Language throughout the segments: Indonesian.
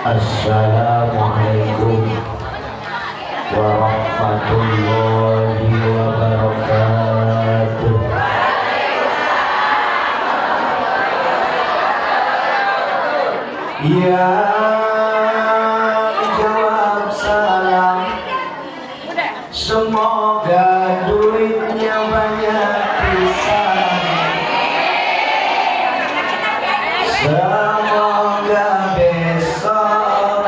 Assalamualaikum warahmatullahi wabarakatuh. Ya jawab salam, semoga duitnya banyak pisan. Semoga besok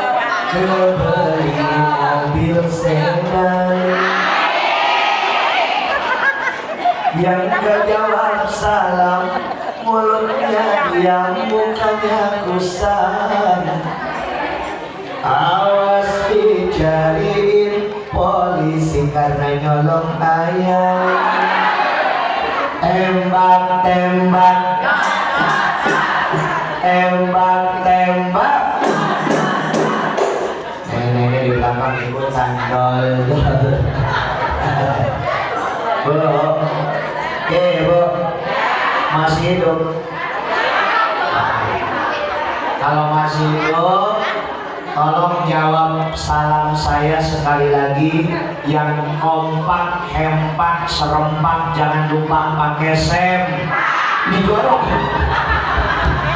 kebeli mobil sedan. Yang gak jawab salam, mulutnya diam, mukanya kusam. Awas dicariin polisi karena nyolong ayam. Tembak, tembak, tembak, tembak. Nenek di belakang ikut sandol. Bu, Bu, masih hidup? Kalau masih hidup, tolong jawab salam saya sekali lagi yang kompak, hempak, serempak, jangan lupa pakai sem. Digorok.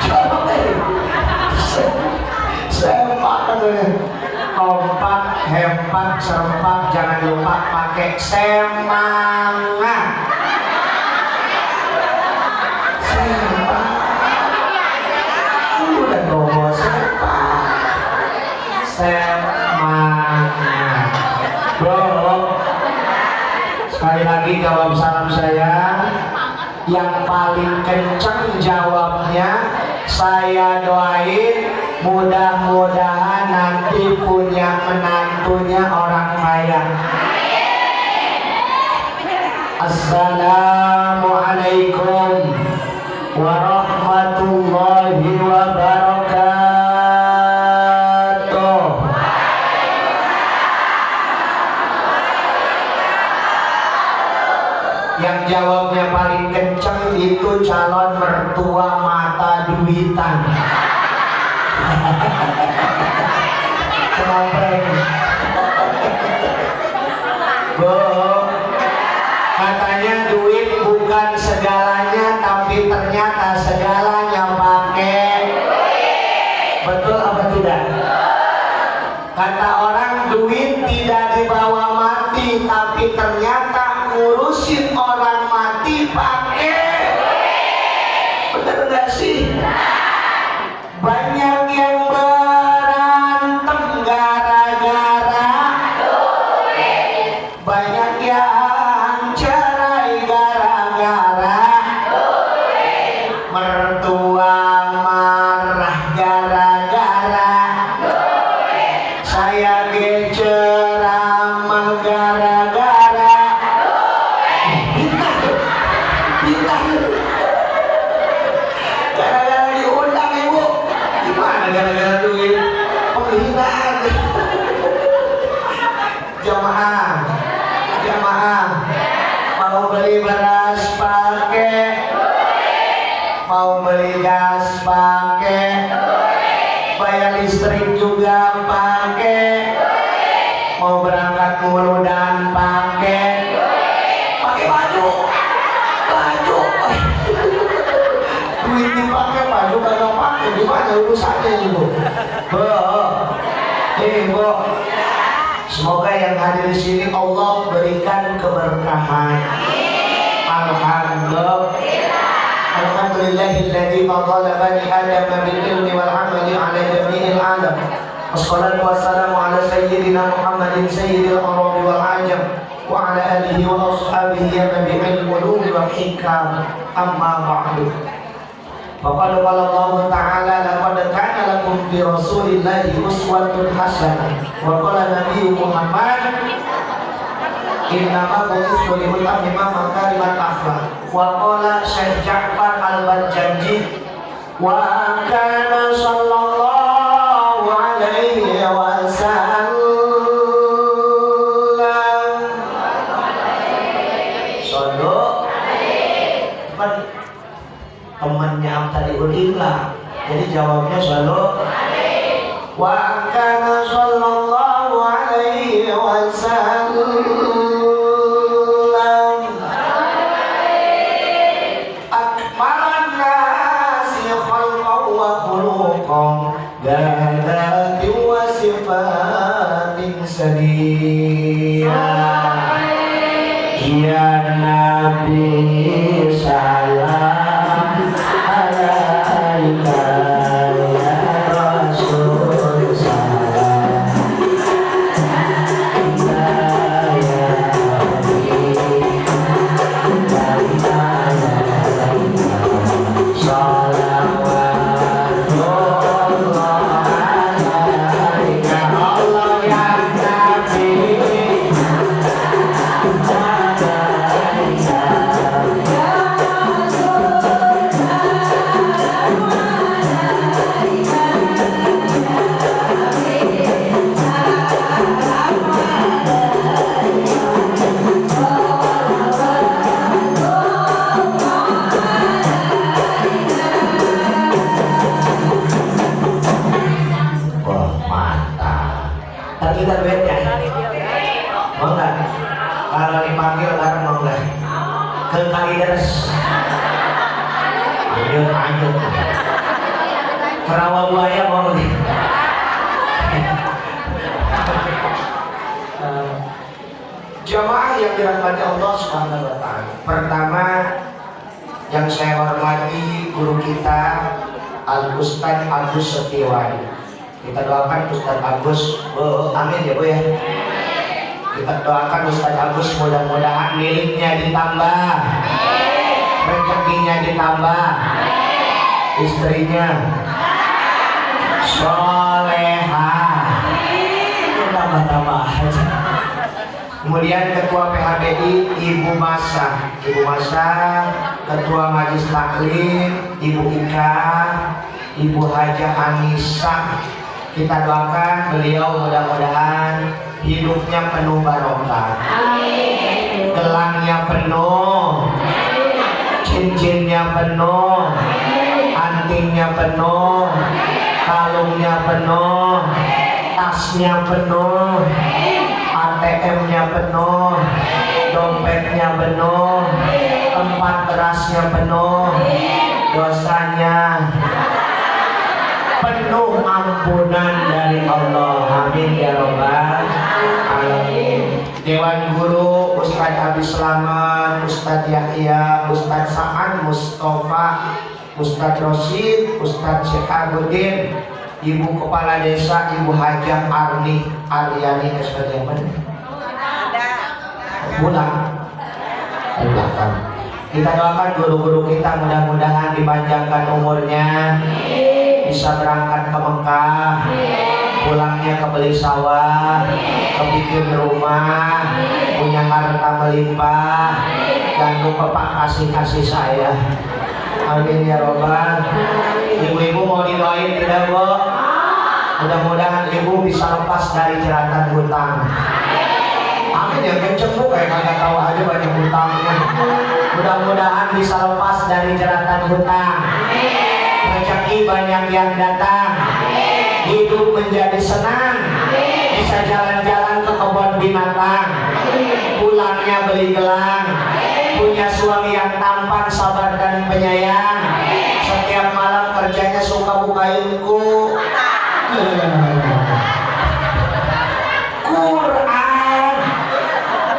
Jorok sempak katanya. Kompak, hempak, serempak, jangan lupa pakai semangat. Sempak. Udah bawa sempak. Semangat. Bro, sekali lagi jawab salam saya. Yang paling kenceng jawabnya, saya doain mudah-mudahan nanti punya menantunya orang kaya. Assalamualaikum warahmatullahi wabarakatuh. Yang jawabnya paling kenceng itu calon mertua mata duitan. Kemampuan. Bu, katanya duit bukan segalanya, tapi ternyata segalanya pakai duit. Betul apa tidak? Kata orang duit tidak dibawa mati, tapi ternyata ngurusin orang mati pakai duit. Bener gak sih? Banyak yang berantem gara-gara duit. Banyak yang cerai gara-gara duit. Mertua marah gara-gara duit. Saya ceramah gara-gara duit. Bintang gara-gara diundang ibu. Gimana gara-gara duit? Penghinaan. Jamaah, jamaah, mau beli beras pakai duit, mau beli gas pakai duit, bayar listrik juga pakai duit, mau berangkat mulu dan pakai duit, pakai baju, baju. Duit dipakai, baju kagak pakai, gimana urusannya ibu? Bu, ibu, semoga yang hadir di sini Allah berikan keberkahan. Alhamdulillahilladzi fadala bani Adam bil ilmi wal amali ala jami'il alam. Wassalatu wassalamu ala sayyidina Muhammadin sayyidil arabi wal ajam wa ala alihi wa ashabihi nabi'il ulum wal hikam. Amma ba'du. Faqala Allah Ta'ala laqad kana lakum fi Rasulillahi uswatun hasanah. Wa qala Nabi Muhammad innama bu'ithu li utammima makarimal akhlaq. Wa qala Syekh Ja'far Al-Barjanji wa kana sallallahu alaihi wasallam. Sallu temannya Amtadiul Imla. Jadi jawabnya selalu wa kana sallallahu alaihi wasallam akmalan nasi khalqan wa khuluqan dati wa sifatin sadiyah. Ya Nabi salam alaika ya Rasul salam ya Habib salawatullah alaika Allah ya Nabi. Kita duet ya? Mau nggak? Kalau dipanggil bareng mau nggak? Ke Kalideres. Ayo. Kerawa buaya mau nih. Jamaah yang dirahmati Allah Subhanahu wa Ta'ala. Pertama yang saya hormati guru kita Al Ustaz Agus Setiwadi. Kita doakan Ustaz Agus, amin ya Bu ya. Kita doakan Ustaz Agus mudah-mudahan miliknya ditambah, rezekinya ditambah, istrinya solehah, tambah-tambah aja. Kemudian Ketua PHBI Ibu Masa, Ketua Majelis Taklim Ibu Ika, Ibu Hajah Anissa. Kita doakan beliau mudah-mudahan hidupnya penuh barokah, gelangnya penuh, cincinnya penuh, antingnya penuh, kalungnya penuh, tasnya penuh, ATM-nya penuh, dompetnya penuh, tempat berasnya penuh, dosanya penuh ampunan dari Allah. Amin ya Rabbal Alamin. Dewan Guru Ustadz Abi Slamet, Ustadz Yahya, Ustadz Sa'an Mustafa, Ustadz Rosid, Ustadz Syihabuddin, Ibu Kepala Desa Ibu Hajah Arni Aryani SPT pulang. Kita doakan guru-guru kita mudah-mudahan dipanjangkan umurnya, bisa berangkat ke Mekah, pulangnya ke beli sawah, kebikin rumah, punya harta melimpah. Jangan lupa Pak kasih saya. Amin ya Robbal. Ibu-ibu mau didoain tidak Bu? Mudah-mudahan ibu bisa lepas dari jeratan hutang. Amin ya, kenceng Bu, kayak kagak tahu aja banyak hutangnya. Mudah-mudahan bisa lepas dari jeratan hutang. Rezeki banyak yang datang, hidup menjadi senang, bisa jalan-jalan ke kebun binatang, pulangnya beli gelang, punya suami yang tampan, sabar dan penyayang, setiap malam kerjanya suka bukain Quran.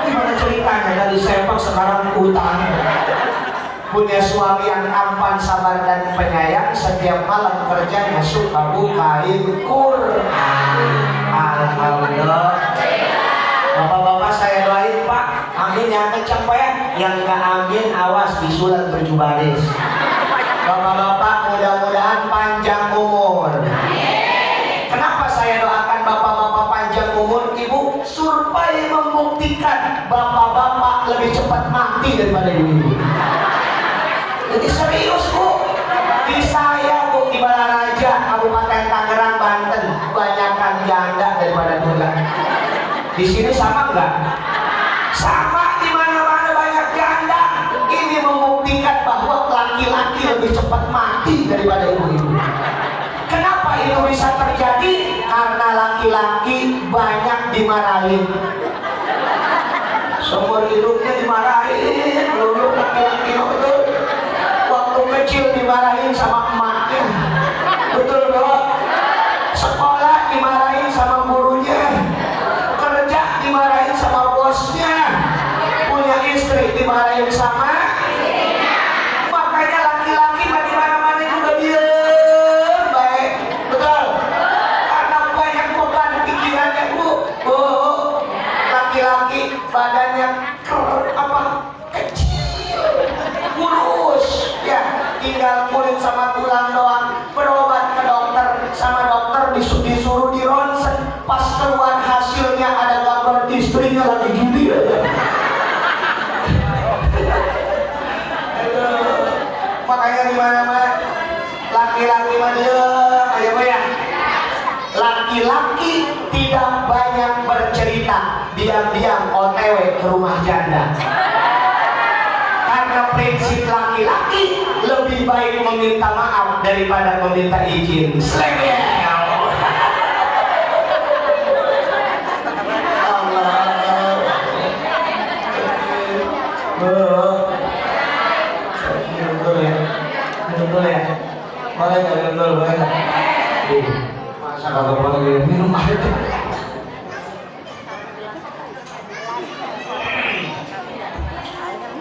Gimana ceritanya dari sepak sekarang utang? Punya suami yang tampan, sabar dan penyayang, setiap malam kerjanya suka bukain Quran. Alhamdulillah. Bapak-bapak saya doain Pak, amin yang kencang Pak ya. Yang gak amin awas disulat baju baris. Bapak-bapak mudah-mudahan panjang umur. Kenapa saya doakan bapak-bapak panjang umur Ibu? Supaya membuktikan bapak-bapak lebih cepat mati daripada ibu-ibu. Jadi serius Bu, di saya Bu, di Balaraja, Kabupaten Tangerang, Banten, banyakan janda daripada tunggal. Di sini sama enggak? Sama, di mana-mana banyak janda. Ini membuktikan bahwa laki-laki lebih cepat mati daripada ibu-ibu. Kenapa itu bisa terjadi? karena laki-laki banyak dimarahin. Seumur hidupnya dimarahin, dulu laki-laki betul. Waktu kecil dimarahin sama emaknya, betul dong. Sekolah dimarahin sama gurunya, kerja dimarahin sama bosnya, punya istri dimarahin sama. Makanya laki-laki di mana-mana juga diem baik, betul. Karena banyak beban pikirannya bu. Laki-laki badannya kecil, kurus, ya tinggal kulit sama tulang doang. Berobat ke dokter, sama dokter disuruh di ronsen. Pas keluar hasilnya ada gambar istrinya lagi gini aja. Makanya di mana-mana laki-laki ya. Laki-laki tidak banyak bercerita, diam-diam OTW ke rumah janda. Karena prinsip laki-laki lebih baik meminta maaf daripada meminta izin. Boleh ya? Boleh nggak dulu? Boleh nggak? Masa kagak boleh minum air?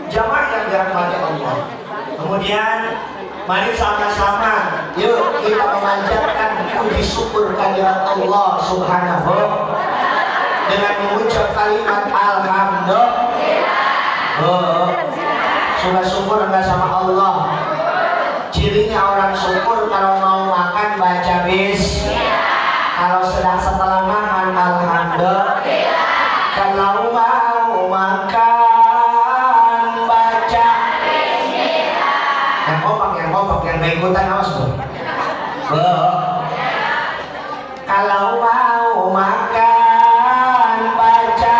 Jamaah yang dirahmati Allah. Kemudian mari sama-sama yuk kita memanjatkan puji syukur kehadirat Allah Subhanahu dengan mengucap kalimat alhamdulillah. Sudah syukur enggak sama Allah? Cirinya orang syukur kalau mau makan baca bis, kalau setelah makan alhamdulillah, kalau mau makan baca yang kompak yang ikutan awas bu. Kalau mau makan baca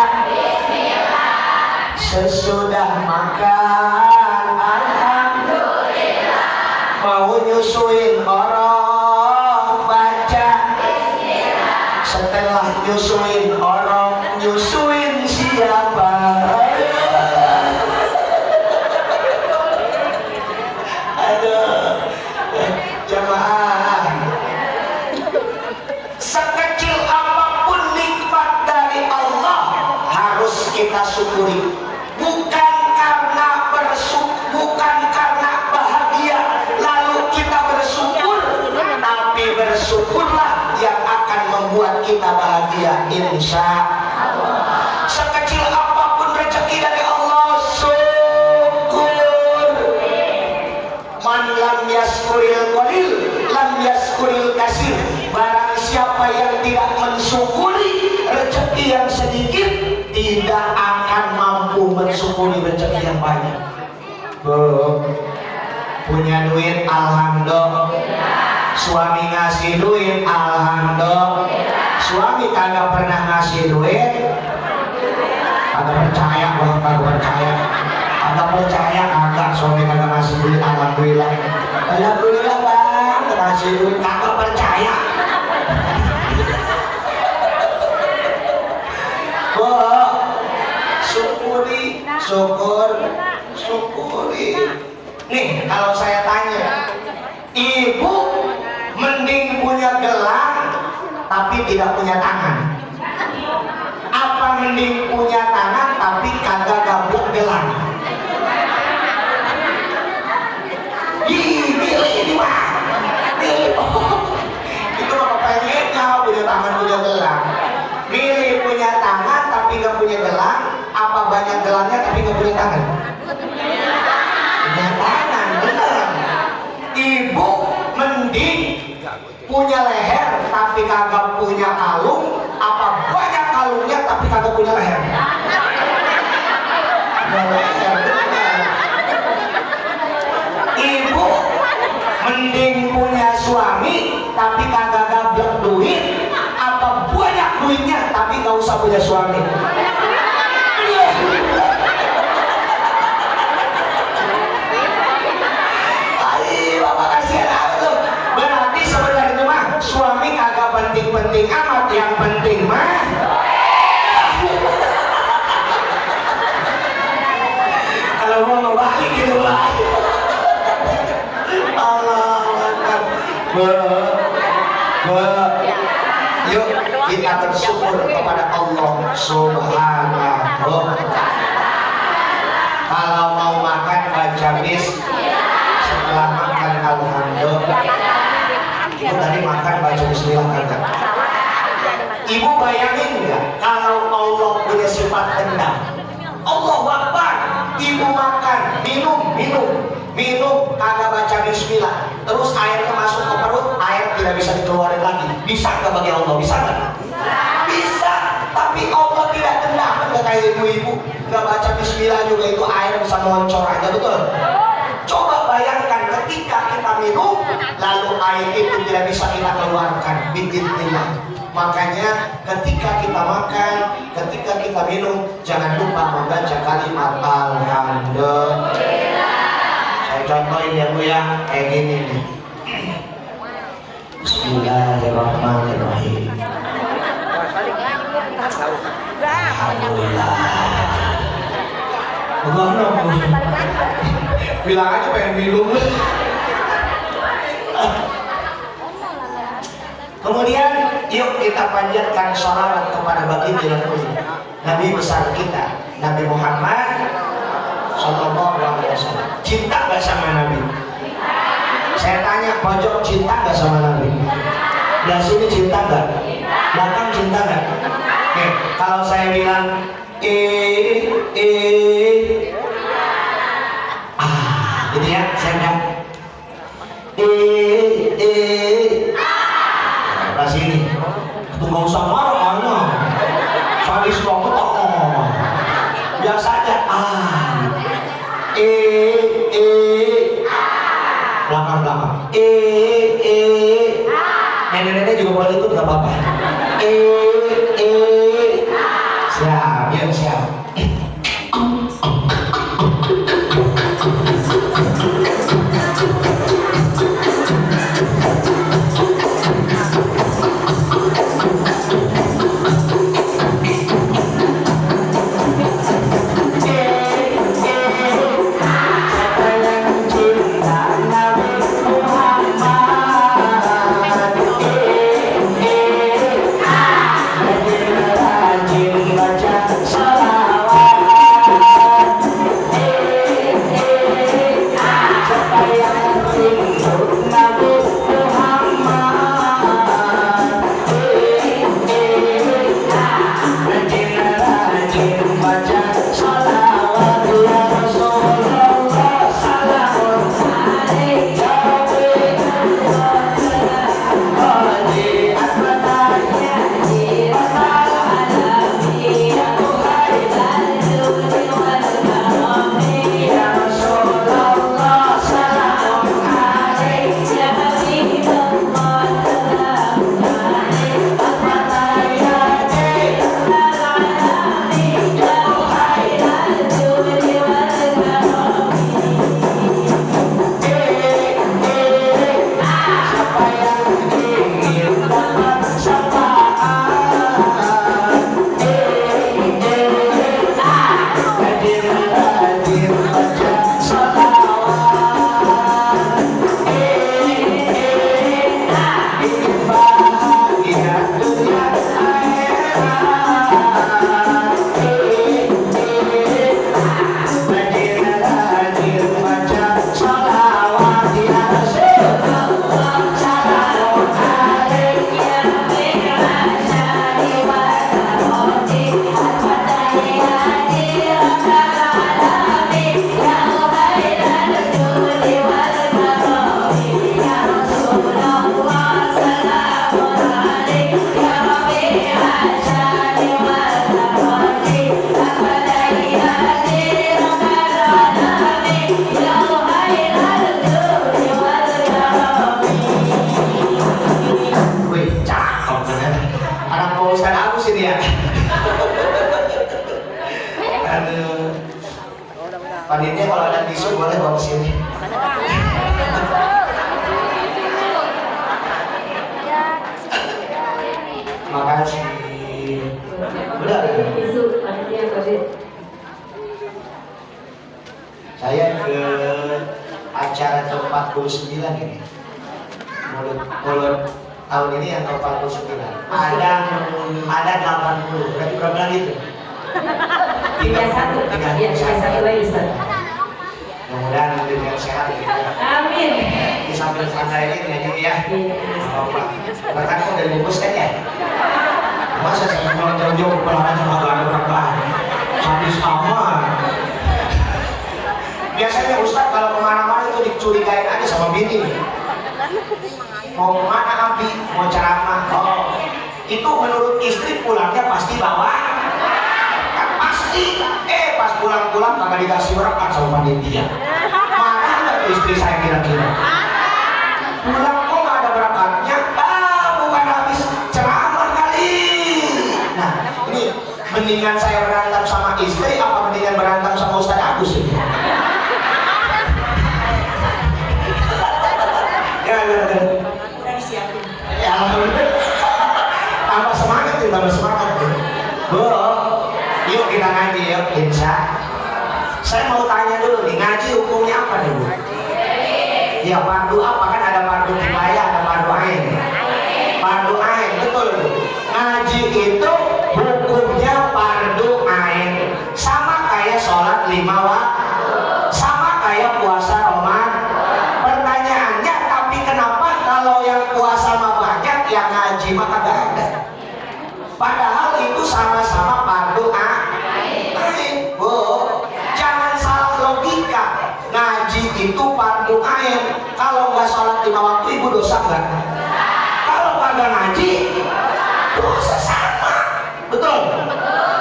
sesudah makan alhamdulillah, mau nyusuin orang baca setelah nyusuin orang nyusuin siapa? Aduh jamaah, sekecil apapun nikmat dari Allah harus kita syukuri. Bukan karena bahagia lalu kita bersyukur, tapi bersyukurlah yang akan membuat kita bahagia insya Allah. Sekecil apapun rezeki dari Allah, syukur. Man lam yaskuril qalil lam yaskuril kasir. Barang siapa yang tidak mensyukuri rezeki yang sedikit, tidak akan mampu mensyukuri rezeki yang banyak. Punya duit alhamdulillah, suami ngasih duit alhamdulillah, suami kagak pernah ngasih duit kagak percaya, kagak suami kagak ngasih duit alhamdulillah bang, ngasih duit kagak percaya. Syukuri. Nih kalau saya tanya, ibu mending punya gelang tapi tidak punya tangan, apa mending punya tangan tapi kagak gablek gelang? Ini mah itu mah pengennya punya tangan punya gelang. Milih punya tangan tapi gak punya gelang, apa banyak gelangnya tapi gak punya tangan? Punya tangan, bener. Ibu mending punya leher tapi kagak punya kalung, apa banyak kalungnya tapi kagak punya leher? Punya leher, bener. Ibu mending punya suami tapi kagak gablek duit, apa banyak duitnya tapi gak usah punya suami? Bapak kasihan aku. Berarti sebenarnya mah suami kagak penting penting-penting amat, yang penting mah kalau mau balik gitu lah. Yuk kita bersyukur kepada Allah Subhanahu. Kalau mau makan baca setelah makan alhamdulillah. Ibu tadi makan baca bismillah kagak? Ibu bayangin nggak kalau Allah punya sifat dendam? Allahu Akbar, ibu makan, minum kagak baca bismillah, terus airnya masuk ke perut, air tidak bisa dikeluarin lagi. Bisa nggak bagi Allah? Bisa nggak? Bisa. Tapi Allah tidak dendam. Nggak kayak ibu-ibu nggak baca bismillah juga itu air bisa moncor aja, betul? Coba bayangkan ketika kita minum lalu air itu tidak bisa kita keluarkan, biidznillah. Makanya ketika kita makan, ketika kita minum, jangan lupa membaca kalimat alhamdulillah. Saya contohin ya Bu ya, kayak gini nih. Bismillahirrahmanirrahim. Alhamdulillah. Bagaimana Bu? Bilang aja pengen minum. Kemudian yuk kita panjatkan sholawat kepada baginda Nabi besar kita, Nabi Muhammad Sallallahu Alaihi Wasallam. Cinta gak sama Nabi? Saya tanya pojok, cinta gak sama Nabi? Di sini cinta gak? Belakang cinta gak? Oke, kalau saya bilang gitu ya, saya bilang sini itu nggak usah marah sadis banget biasa aja belakang nenek-nenek juga boleh ikut nggak apa-apa siap ya siap. Panitia kalau ada tisu boleh bawa sini. Makasih. Udah. Isu panitia tadi. Saya ke acara ke-49 ini. Mulut tahun ini yang ke-49. Ada 80. Berarti berapa lagi itu? 31. Iya, 31 lagi Ustaz. Mudah-mudahan dengan sehat gitu. Amin. Di samping santai ini ngaji ya. Iya. Bahkan kok udah dibungkus kan ya? Masa saya mau jauh-jauh berlahan sama ada berapa? Habis aman. Biasanya Ustaz kalau kemana-mana itu dicurigain aja sama bini. Mau kemana Abi? Mau ceramah? Oh, itu menurut istri pulangnya pasti bawa. Kan pasti. Pas pulang-pulang kagak dikasih berkat sama panitia. Marah nggak tuh istri saya kira-kira? Pulang kok nggak ada berakatnya? Bukan habis ceramah kali. Nah, ini mendingan saya berantem sama istri apa mendingan berantem sama Ustaz Agus ini? Udah disiapin. Ya, tambah semangat nih, tambah semangat nih. Bu, yuk kita ngaji yuk, insya. Saya mau tanya dulu nih, ngaji hukumnya apa nih Bu? Ya fardu apa, kan ada fardu kifayah, ada fardu ain. Fardu ain, betul Bu. Ngaji itu hukumnya fardu ain. Sama kayak sholat 5 waktu, sama kayak puasa Ramadan. Pertanyaannya, tapi kenapa kalau yang puasa mah banyak, yang ngaji mah kagak ada? Padahal itu sama-sama fardu ain. Bu, jangan salah logika. Ngaji itu fardu ain. Kalau nggak sholat 5 waktu, ibu dosa nggak? Kalau kagak ngaji, dosa sama. Betul?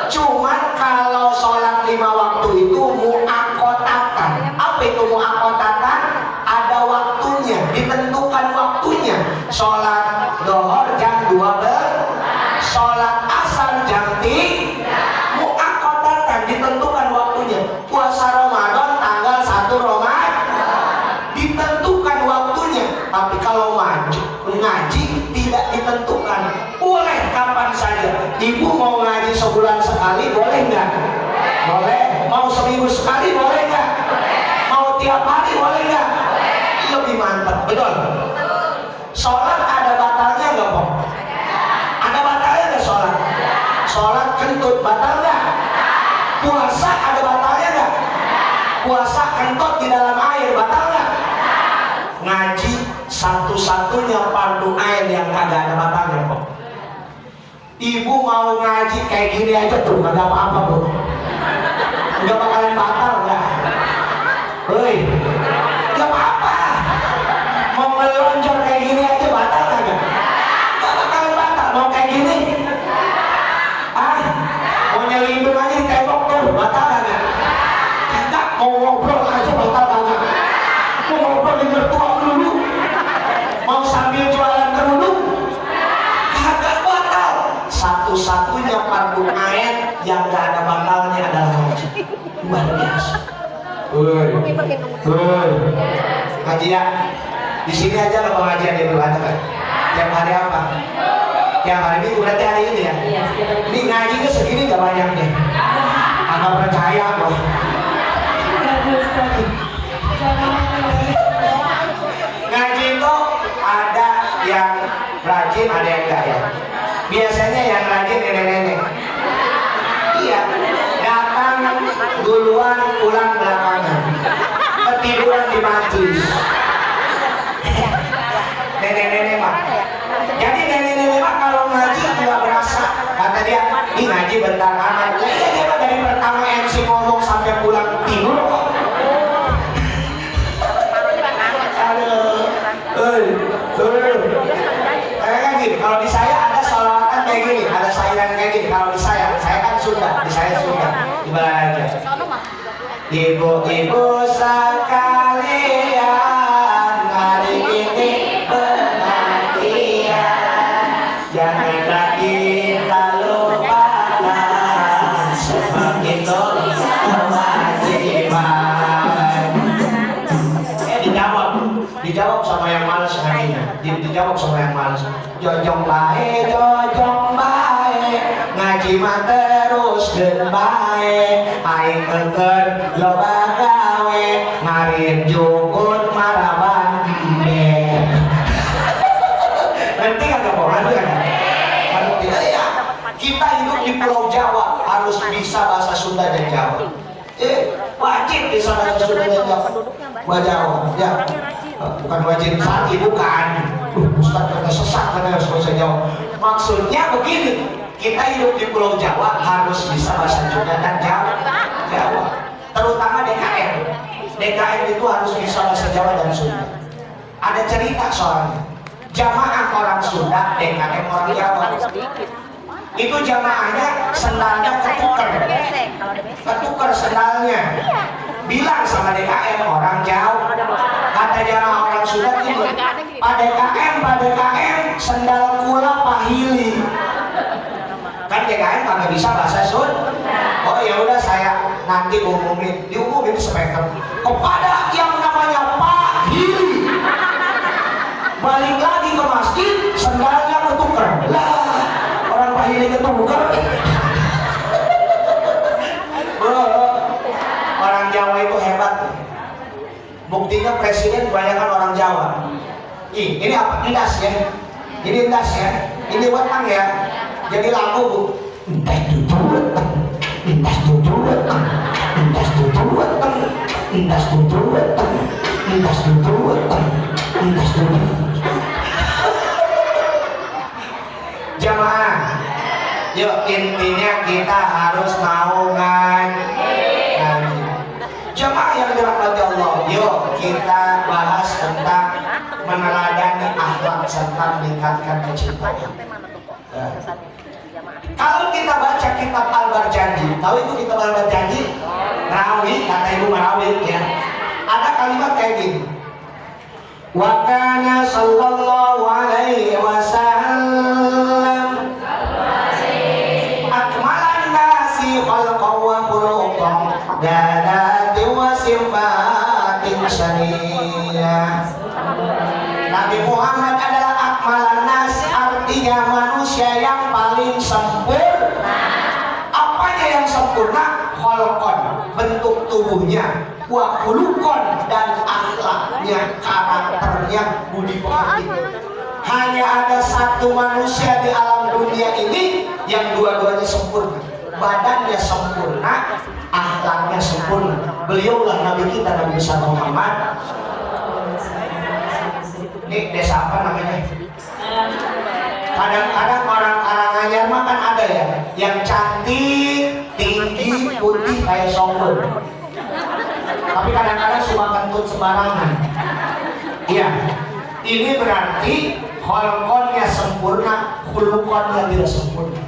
Cuman kalau sholat 5 waktu itu mu'akotatan. Apa itu mu'akotatan? Ada waktunya, ditentukan waktunya. Sholat dohor jam 12, sholat asar jam 3, mu'akotatan, ditentukan waktunya. Puasa Ramadan tanggal 1 Ramadan, ditentukan waktunya. Tapi kalau ngaji tidak ditentukan, boleh kapan saja. Ibu mau ngaji sebulan sekali boleh nggak? Boleh. Mau seminggu sekali boleh nggak? Mau tiap hari boleh nggak? Lebih mantap, betul. Sholat ada batalnya nggak Pak? Ada batalnya nggak sholat? Sholat kentut batal nggak? Puasa ada batalnya nggak? Puasa kentut di dalam air batal nggak? Ngaji satu-satunya fardu ain yang kagak ada batalnya kok. Ibu mau ngaji kayak gini aja tuh kagak apa-apa Bu. Nggak bakalan batal nggak? Hei, nggak apa-apa. Mau melonjor kayak gini aja batal nggak? Nggak bakalan batal. Mau kayak gini? Mau nyelindung aja di tembok tuh batal nggak? Enggak. Mau ngobrol aja batal nggak? Mau ngobrol di mertua dulu? Mau sambil jualan kerudung? Kagak batal. Satu-satunya fardu ain yang gak ada batalnya adalah ngaji. Luar biasa. Ngaji ya. Di sini aja lo pengajian itu ada kan? Tiap hari apa? Tiap hari Minggu, berarti hari ini ya? Ini ngajinya segini gak banyaknya. Agak percaya kok. Ngaji itu ada yang rajin, ada yang enggak ya. Biasanya yang rajin nenek-nenek. Iya, datang duluan, pulang belakangan. Ketiduran di majlis. Nenek-nenek mah. Jadi nenek-nenek mah kalau ngaji nggak berasa. Kata dia, ini ngaji bentar amat. Iya dia mah dari pertama MC ngomong sampai pulang tidur kok. Kayak gini, kalau di saya ada sholawatan kayak gini, ada sayuran kayak gini. Kalau di saya kan Sunda, di saya Sunda. Gimana aja? Ibu-ibu sekalian, hari ini penantian, jangan lagi kita lupakan, sebab itu kewajiban. Dijawab sama yang malas harinya. Dijawab sama yang malas. Jojong bae, jojong bae. ngaji mah terus bae aing keur loba gawe ngarin jukut maraban ember. Ngerti kagak po? Ngerti kagak? Ngerti ya. Kita hidup di Pulau Jawa harus bisa bahasa Sunda dan Jawa. Wajib bisa bahasa Sunda dan Jawa. Jawa, ya. Bukan wajib sati, bukan. Ustaz kata sesat karena harus bahasa Jawa. Maksudnya begini, kita hidup di Pulau Jawa harus bisa bahasa Sunda dan Jawa. Terutama DKM. DKM itu harus bisa bahasa Jawa dan Sunda. Ada cerita soalnya. Jamaah orang Sunda, DKM orang Jawa. Itu jamaahnya sendalnya ketukar sendalnya. Bilang sama DKM orang Jawa, kata jamaah orang Sunda itu, Pak DKM, sendal kula pahili. Kan DKM kagak bisa bahasa Sunda. Oh ya udah saya nanti diumumin speaker kepada yang namanya pahili. Balik lagi ke masjid, sendalnya ketukar. Lah, orang pahili ketukar. Orang Jawa itu hebat. Buktinya presiden kebanyakan orang Jawa. Ini apa? Indas ya. Ini indas ya. Ini wetang ya. Jadi lagu bu. Indas tujuh wetang. Indas tujuh wetang. Indas tujuh wetang. Indas tujuh wetang. Indas tujuh wetang. Indas tujuh. Jamaah. Yuk intinya kita harus mau jamaah yang dirahmati Allah, yuk kita bahas tentang meneladani akhlak serta meningkatkan kecintaan. Kalau kita baca kitab Al-Barjanji, tahu itu kitab Al-Barjanji? Rawi, kata Ibu Marawit ya. Ada kalimat kayak gini. Wa kana sallallahu alaihi wasallam akmalan nasi khalqan wa khuluqan danati wa sifatin saniyah. Nabi Muhammad adalah akmalan nas, artinya manusia yang paling sempurna. Apanya yang sempurna? Khalqan, bentuk tubuhnya, wa khuluqan, dan akhlaknya, karakternya, budi pekertinya. Hanya ada satu manusia di alam dunia ini yang dua-duanya sempurna. Badannya sempurna, akhlaknya sempurna. Beliaulah Nabi kita, Nabi besar Muhammad. Ini desa apa namanya? Kadang-kadang orang Karanganyar mah kan ada ya, yang cantik, tinggi, putih kayak songkur. Tapi kadang-kadang suka kentut sembarangan. Iya, ini berarti kholqonnya sempurna, khuluqonnya tidak sempurna.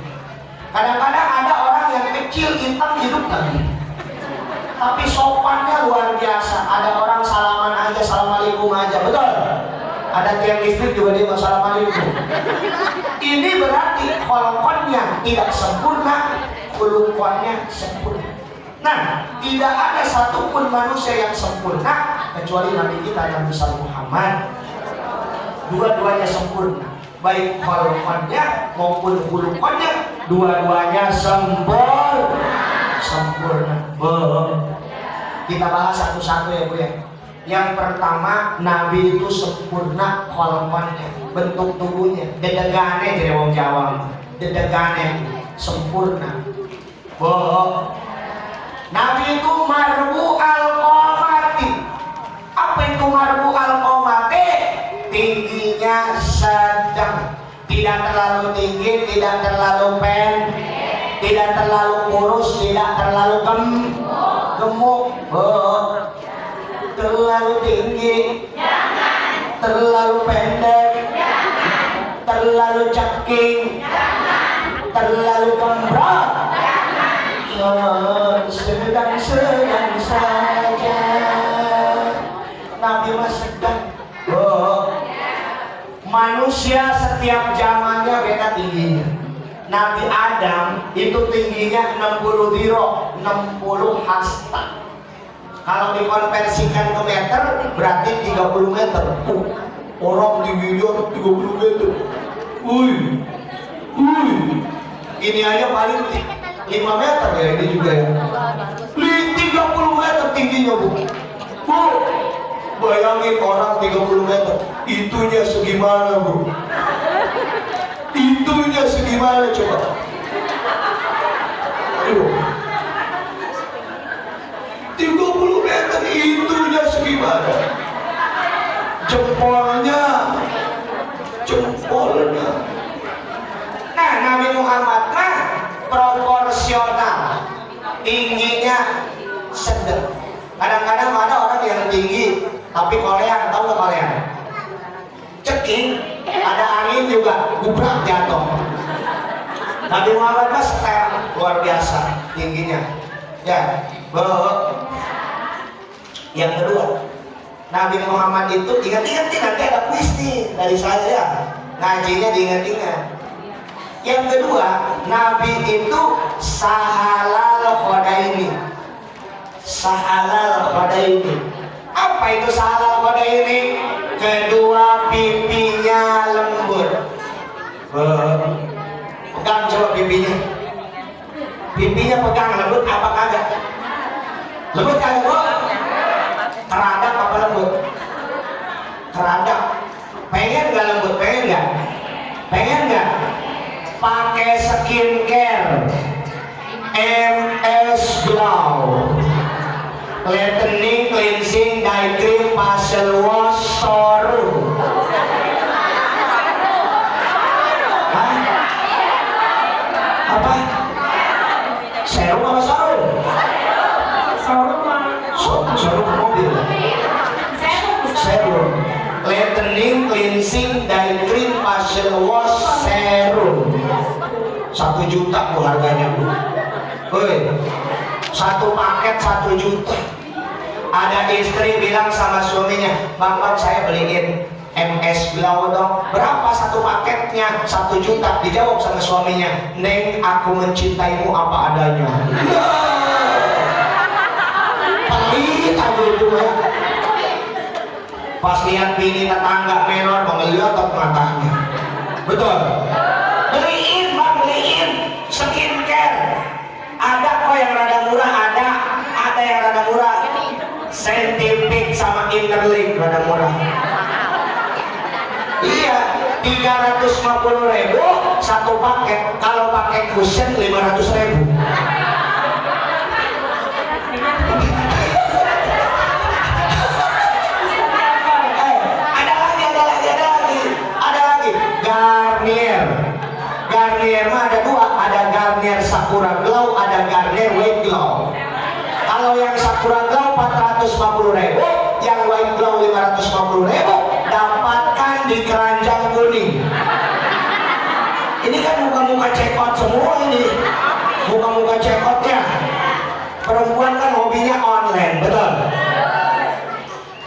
Kadang-kadang ada orang yang kecil, hitam, hidup lagi, tapi sopannya luar biasa. Ada orang salaman aja, assalamualaikum aja, betul? Ada tiang listrik juga dia assalamualaikum. Ini berarti kholqonnya tidak sempurna, khuluqonnya sempurna. Nah, tidak ada satupun manusia yang sempurna kecuali Nabi kita Nabi besar Muhammad. Dua-duanya sempurna, baik kholqonnya maupun khuluqonnya, dua-duanya sempurna. Kita bahas satu-satu ya Bu ya. Yang pertama, Nabi itu sempurna kholqonnya, bentuk tubuhnya, dedegane jadi wong Jawa, dedegane sempurna. Nabi itu marbu al-qomati. Apa itu marbu al-qomati? Tingginya sedang, tidak terlalu tinggi, tidak terlalu pendek, tidak terlalu kurus, tidak terlalu gemuk. Terlalu tinggi, jangan. Terlalu pendek, jangan. Terlalu ceking, jangan. Terlalu gembrot, jangan. Sedang-sedang saja. Nabi mah sedang. Manusia setiap zamannya beda tingginya. Nabi Adam itu tingginya 60 diro, 60 hasta. Kalau dikonversikan ke meter berarti 30 meter. Orang tingginya 30 meter. Ini aja paling 5 meter ya, ini juga ya. 30 meter tingginya Bu. Bu, bayangin orang 30 meter, itunya segimana Bu? Itunya segimana coba? Aduh. 30 meter itunya segimana? Jempolnya. Nah, Nabi Muhammad mah proporsional, tingginya sedang. Kadang-kadang ada orang yang tinggi tapi kolean, tahu nggak kolean? Ceking, ada angin juga gubrak jatuh. Nabi Muhammad mah setel, luar biasa tingginya. Ya, yang kedua, Nabi Muhammad itu ingat-ingat nih, nanti ada kuis nih dari saya ya, ngajinya diingat-ingat. Yang kedua, Nabi itu sahalal khodaini. Sahalal khodaini. Apa itu sahalal khodaini? Kedua pipinya lembut. Pegang coba pipinya. Pipinya pegang lembut apa kagak? Lembut kagak Bu? Teradap apa lembut? Teradap. Pengen nggak lembut? Pengen nggak? Pengen nggak? Pakai skincare MS Glow, lightening, cleansing, day cream, facial wash, serum. Hah? Apa? Serum apa serum? Serum mobil. Serum. Lightening, cleansing, day cream, facial wash, serum. 1 juta Bu harganya Bu. Woi, 1 paket 1 juta. Ada istri bilang sama suaminya, Bang, saya beliin MS Glow dong. Berapa 1 paketnya? 1 juta. Dijawab sama suaminya, Neng, aku mencintaimu apa adanya. Pelit aja itu ya. Pas lihat bini tetangga menor, mengeliotot matanya. Betul. Beliin Bang, beliin skincare. Ada kok yang rada murah, ada yang rada murah. Scientific sama Innerlink rada murah. Iya, 350.000 1 paket. Kalau pakai cushion 500.000. Garnier mah ada 2, ada Garnier Sakura Glow, ada Garnier White Glow. Kalau yang Sakura Glow 450.000, yang White Glow 550.000, dapatkan di keranjang kuning. Ini kan muka-muka cekot semua ini, muka-muka cekotnya. Perempuan kan hobinya online, betul?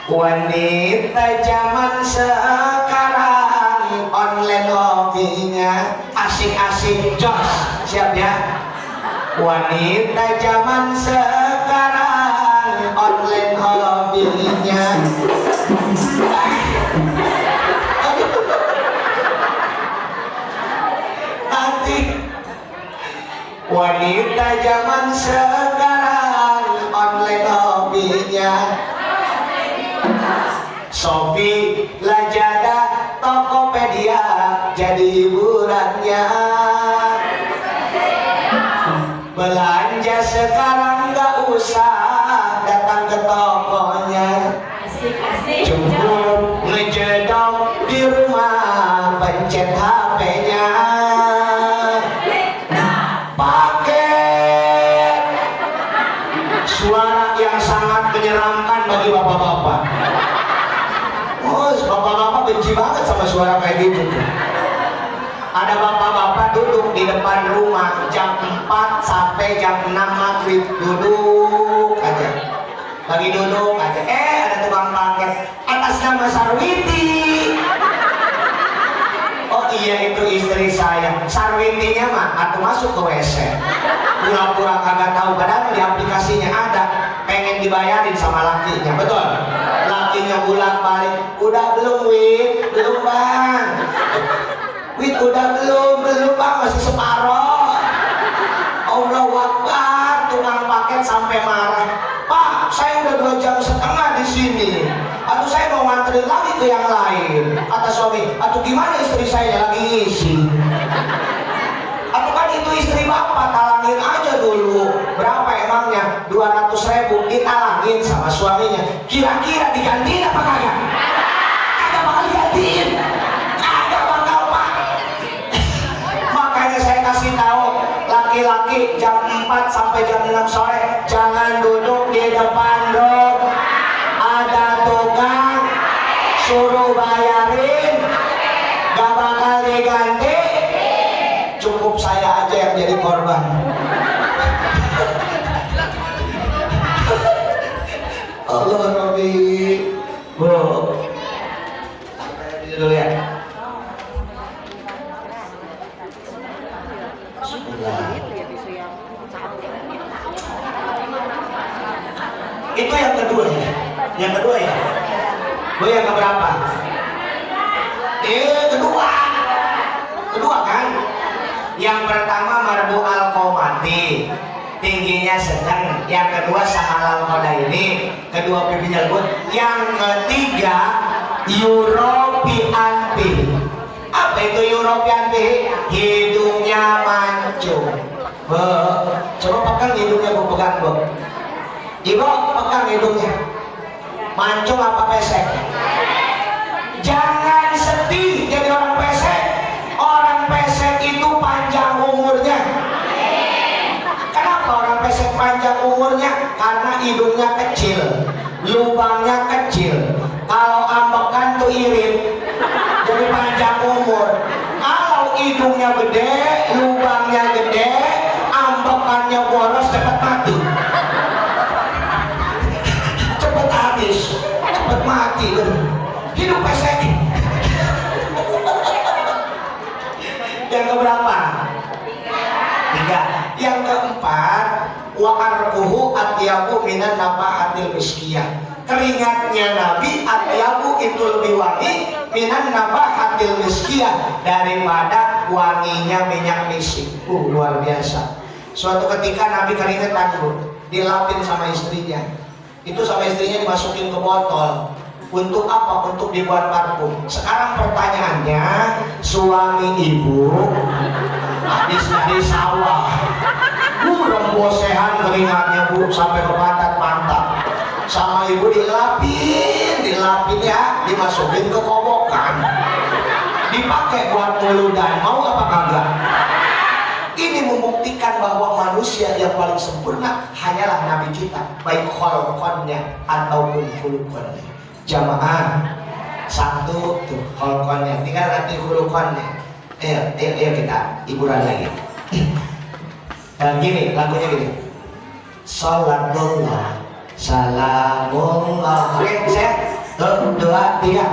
Wanita zaman sekarang online hobinya asik-asik jos, siap ya? Wanita zaman sekarang online hobinya nanti. Wanita zaman sekarang online hobinya Shopee, Lazada, Tokopedia jadi hiburannya. Belanja sekarang nggak usah datang ke tokonya, cukup ngejedok di rumah, pencet HP-nya, pakai suara yang sangat menyeramkan bagi bapak-bapak. Oh, bapak-bapak benci banget sama suara kayak gitu tuh. Ada bapak-bapak duduk di depan rumah jam 4 sampai jam 6 maghrib, duduk aja. Lagi duduk aja. Ada tukang paket atas nama Sarwiti. Oh iya, itu istri saya. Sarwitinya mah atau masuk ke WC. Pura-pura kagak tahu, padahal di aplikasinya ada. Pengen dibayarin sama lakinya, betul? Lakinya bolak-balik, udah belum Wit? Belum Bang. Wit udah belum Bang, masih separoh. suami, atau gimana istri saya lagi ngisi? Atau kan itu istri bapak, talangin aja dulu. Berapa emangnya? 200.000 ditalangin sama suaminya. Kira-kira digantiin apa kagak? Kagak bakal digantiin. Kagak bakal, Pak. Makanya saya kasih tahu laki-laki jam 4 sampai jam 6 sore jangan duduk di depan dong. Ada tukang suruh bayarin, gak bakal diganti. Cukup saya aja yang jadi korban. Allah Rabbi. Bu, dulu ya. Itu yang kedua ya. Yang kedua ya. Bu, yang keberapa? Kedua. Kedua kan? Yang pertama marbu al-qomati, tingginya sedang. Yang kedua sahalal khodaini, kedua pipinya lembut. Yang ketiga European pih. Apa itu European pih? Hidungnya mancung. Coba pegang hidungnya, Bu, pegang, Bu. Ibu pegang hidungnya. Mancung apa pesek? Jangan sedih jadi orang pesek. Orang pesek itu panjang umurnya. Kenapa orang pesek panjang umurnya? Karena hidungnya kecil, lubangnya kecil. Kalau ambekan tuh irit, jadi panjang umur. Kalau hidungnya gede, lubangnya gede, ambekannya boros, cepat mati. Cepat habis, cepat mati. Hidup pesek. Yang keberapa? 3. Yang keempat, wa arquhu atyabu minan nabahatil miskiyah. Keringatnya Nabi atyabu itu lebih wangi minan nabahatil miskiyah, daripada wanginya minyak misik. Luar biasa. Suatu ketika Nabi keringetan, Bu, dilapin sama istrinya. Itu sama istrinya dimasukin ke botol. Untuk apa? Untuk dibuat parfum. Sekarang pertanyaannya, suami ibu habis dari sawah, rembosehan keringatnya, Bu, sampai ke pantat. Sama ibu dilapin ya, dimasukin ke kobokan, dipakai buat peludan. Mau apa kagak? Ini membuktikan bahwa manusia yang paling sempurna hanyalah Nabi kita, baik kholqonnya ataupun khuluqonnya. Jamaah, satu tuh kholqonnya, tinggal nanti khuluqonnya. Ayo kita hiburan lagi. Dan gini, lagunya gini. Salatullah, salamullah. Oke, saya 1, 2, 3.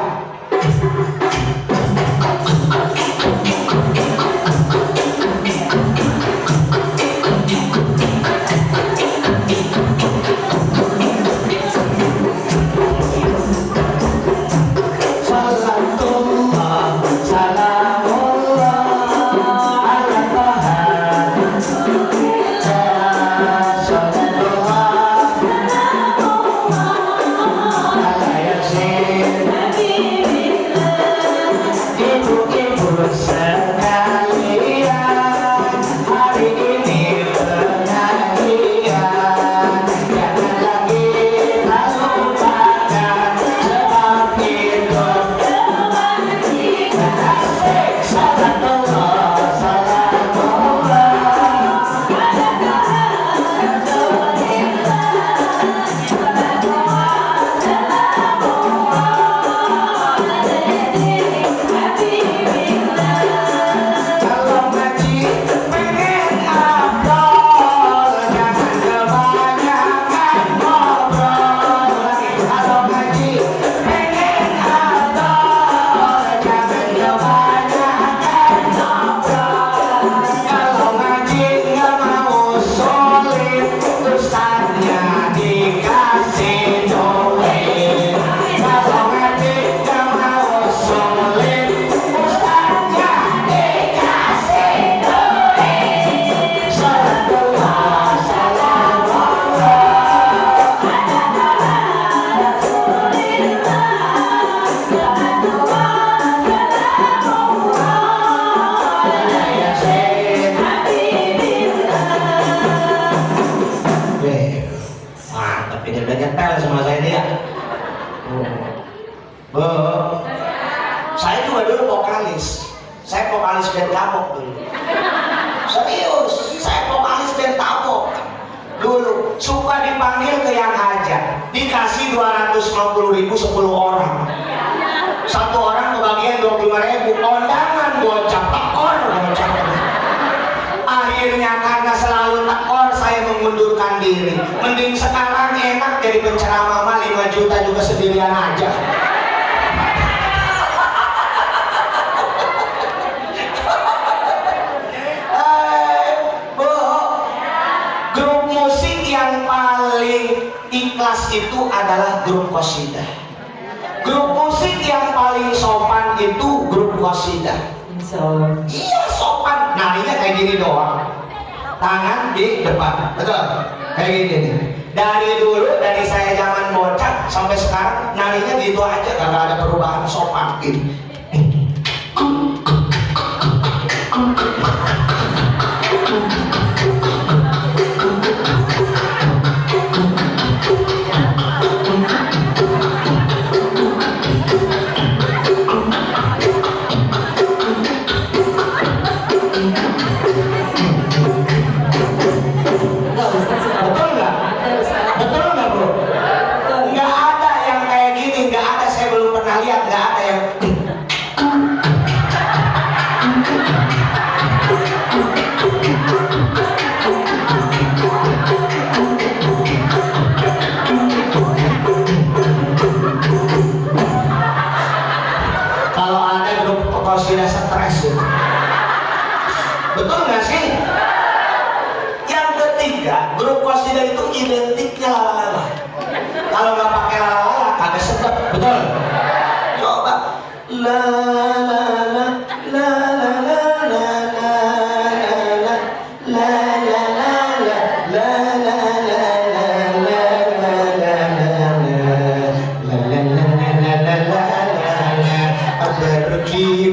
nyetel sama saya dia. Bu, saya juga dulu vokalis. Saya vokalis band kapok dulu. Serius, saya vokalis band kapok. Dulu suka dipanggil ke yang hajat, dikasih 250.000 10 orang. Satu orang kebagian 25.000, kondangan bocah tekor bocah. Akhirnya karena selalu tekor saya mengundurkan diri. Mending sekarang enak jadi penceramah mah 5 juta juga sendirian aja. Grup musik yang paling ikhlas itu adalah grup qasidah. Grup musik yang paling sopan itu grup qasidah. Iya sopan, narinya kayak gini doang, tangan di depan, betul? Kayak gini. Dari dulu, dari saya zaman bocah sampai sekarang narinya gitu aja, gak ada perubahan, sopan gitu. Sudah stres ya. Betul nggak sih? Yang ketiga, grup qasidah itu identiknya lala-lala. Kalau nggak pakai lala-lala kagak sedap, betul? Coba la la la la la la la la la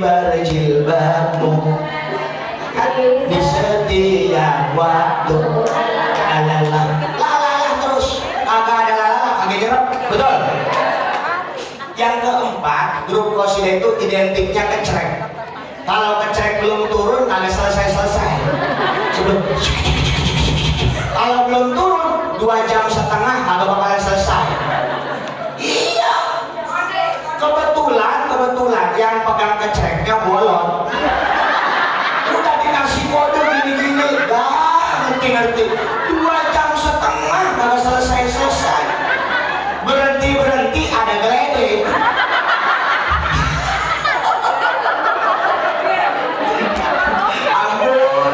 berjilbabmu di setiap waktu. Lalalah, lalalah terus, kagak ada lalalah, kagak jerap, betul? Yang keempat, grup qasidah itu identiknya kecrek. Kalau kecrek belum turun, kagak selesai-selesai. Kalau belum turun, 2 jam setengah kagak bakalan selesai. Iya. Kebetulan yang pegang kecreknya bolong. Udah dikasih kode gini-gini, gak ngerti-ngerti. 2 jam setengah gak selesai-selesai. Berhenti ada geledek. Ampun.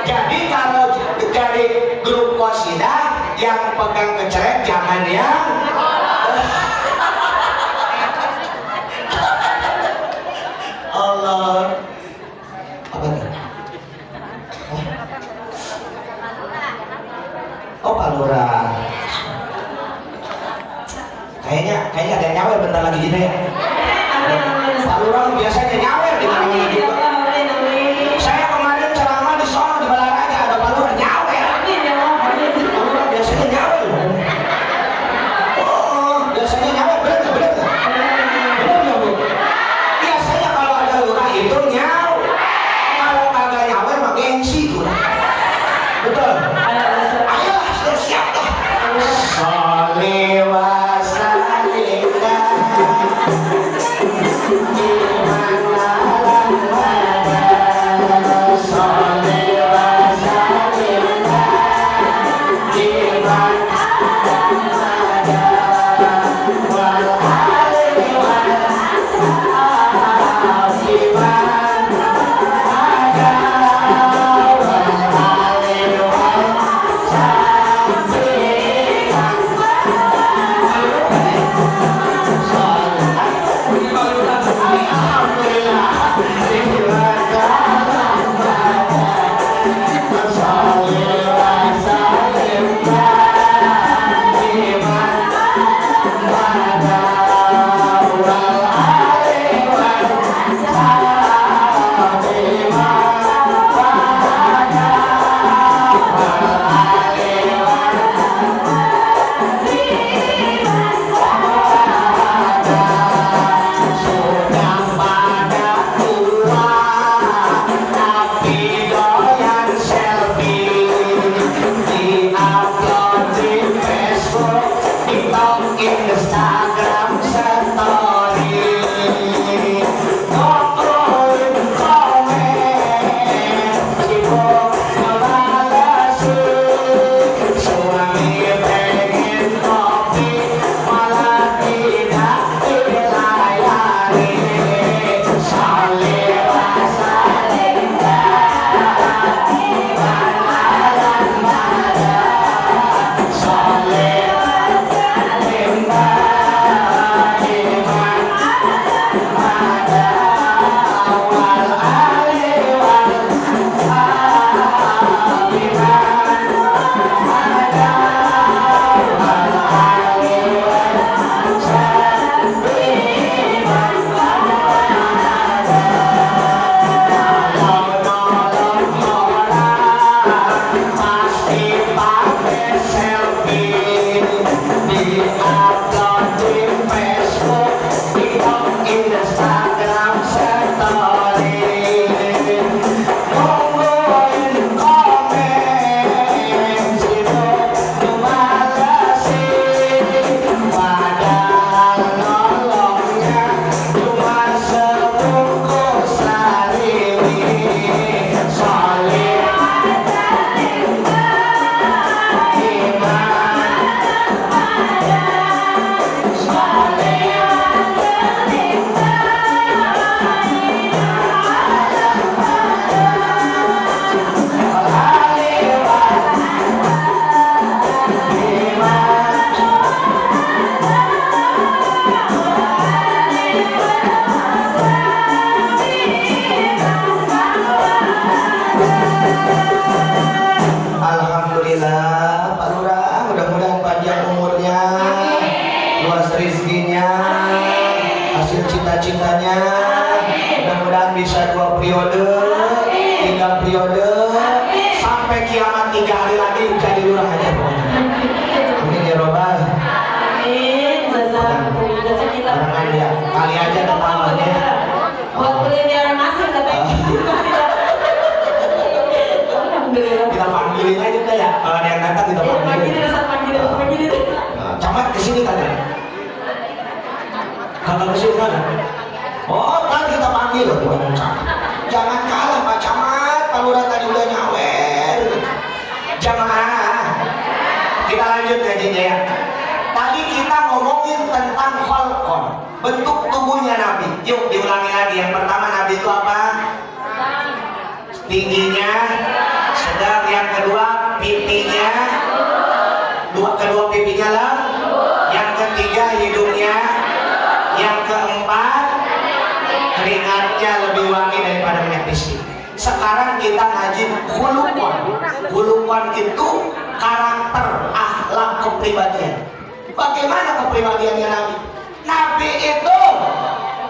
Jadi kalau jadi grup qasidah yang pegang kecerek jangan yang Allah. Apa itu? Oh, Palura. Kayaknya ada yang nyawer bentar lagi gitu ya. Palura biasanya nyawer di mana-mana juga. Saya kemarin ceramah di sono di Balaraja ada Palura nyawer. Palura biasanya nyawer. Oh, biasanya nyawer, bener nggak? Bener nggak Bu? Biasanya kalau ada lurah itu nyaw. Kalau kagak nyawer mah gengsi tuh. Betul. Ayolah sudah siap lah. Sholli wa sallim dekade, 3 periode, sampai kiamat 3 hari lagi jadi lurah aja pokoknya. Amin ya robbal. Amin. Jasa kita. Ya, kali aja ketahuannya. Buat kuliah masuk katanya. Alhamdulillah. Kita panggilin aja kita ya. Kalau ada yang datang kita panggilin. Camat kesini kan? Kalau kesini kan? Oh, kan kita panggil loh Tuan Camat. Jangan kalah Pak Camat. Pak Lurah tadi udah nyawer. Jamaah. Kita lanjut ngajinya ya. Tadi kita ngomongin tentang kholqon, bentuk tubuhnya Nabi. Yuk diulangi lagi. Yang pertama Nabi itu apa? Tingginya sedang. Yang kedua pipinya. Kedua pipinya lah. Yang ketiga hidungnya. Yang keempat keringatnya lebih wangi daripada minyak miskin. Sekarang kita ngaji khuluqon. Khuluqon itu karakter, akhlak, kepribadian. Bagaimana kepribadiannya Nabi? Nabi itu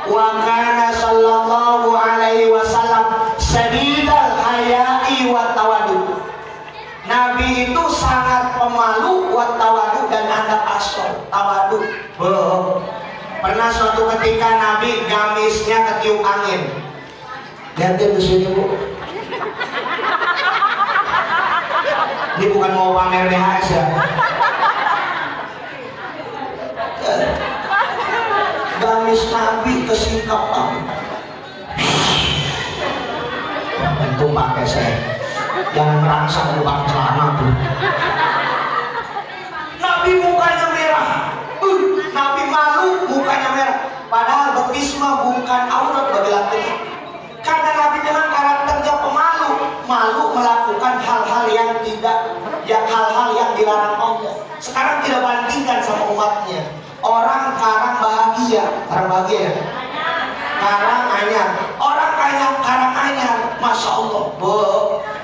wa kana sallallahu alaihi wasallam sadidal haya'i wa tawadu. Nabi itu sangat pemalu wa tawadu dan adab asor. Tawadu. Pernah suatu ketika Nabi gamisnya ketiup angin. Lihatin di sini Bu. Ini bukan mau pamer BHS ya. Gamis Nabi kesingkap angin. Tentu pakai saya. Jangan merangsang lubang celana tuh. Nabi mukanya merah. Nabi malu mukanya merah. Padahal betis mah bukan aurat bagi laki-laki. Karena Nabi memang karakternya pemalu, malu melakukan hal-hal yang hal-hal yang dilarang Allah. Sekarang tidak bandingkan sama umatnya. Orang karang bahagia ya. Karang anyar. Orang karang anyar, masya Allah.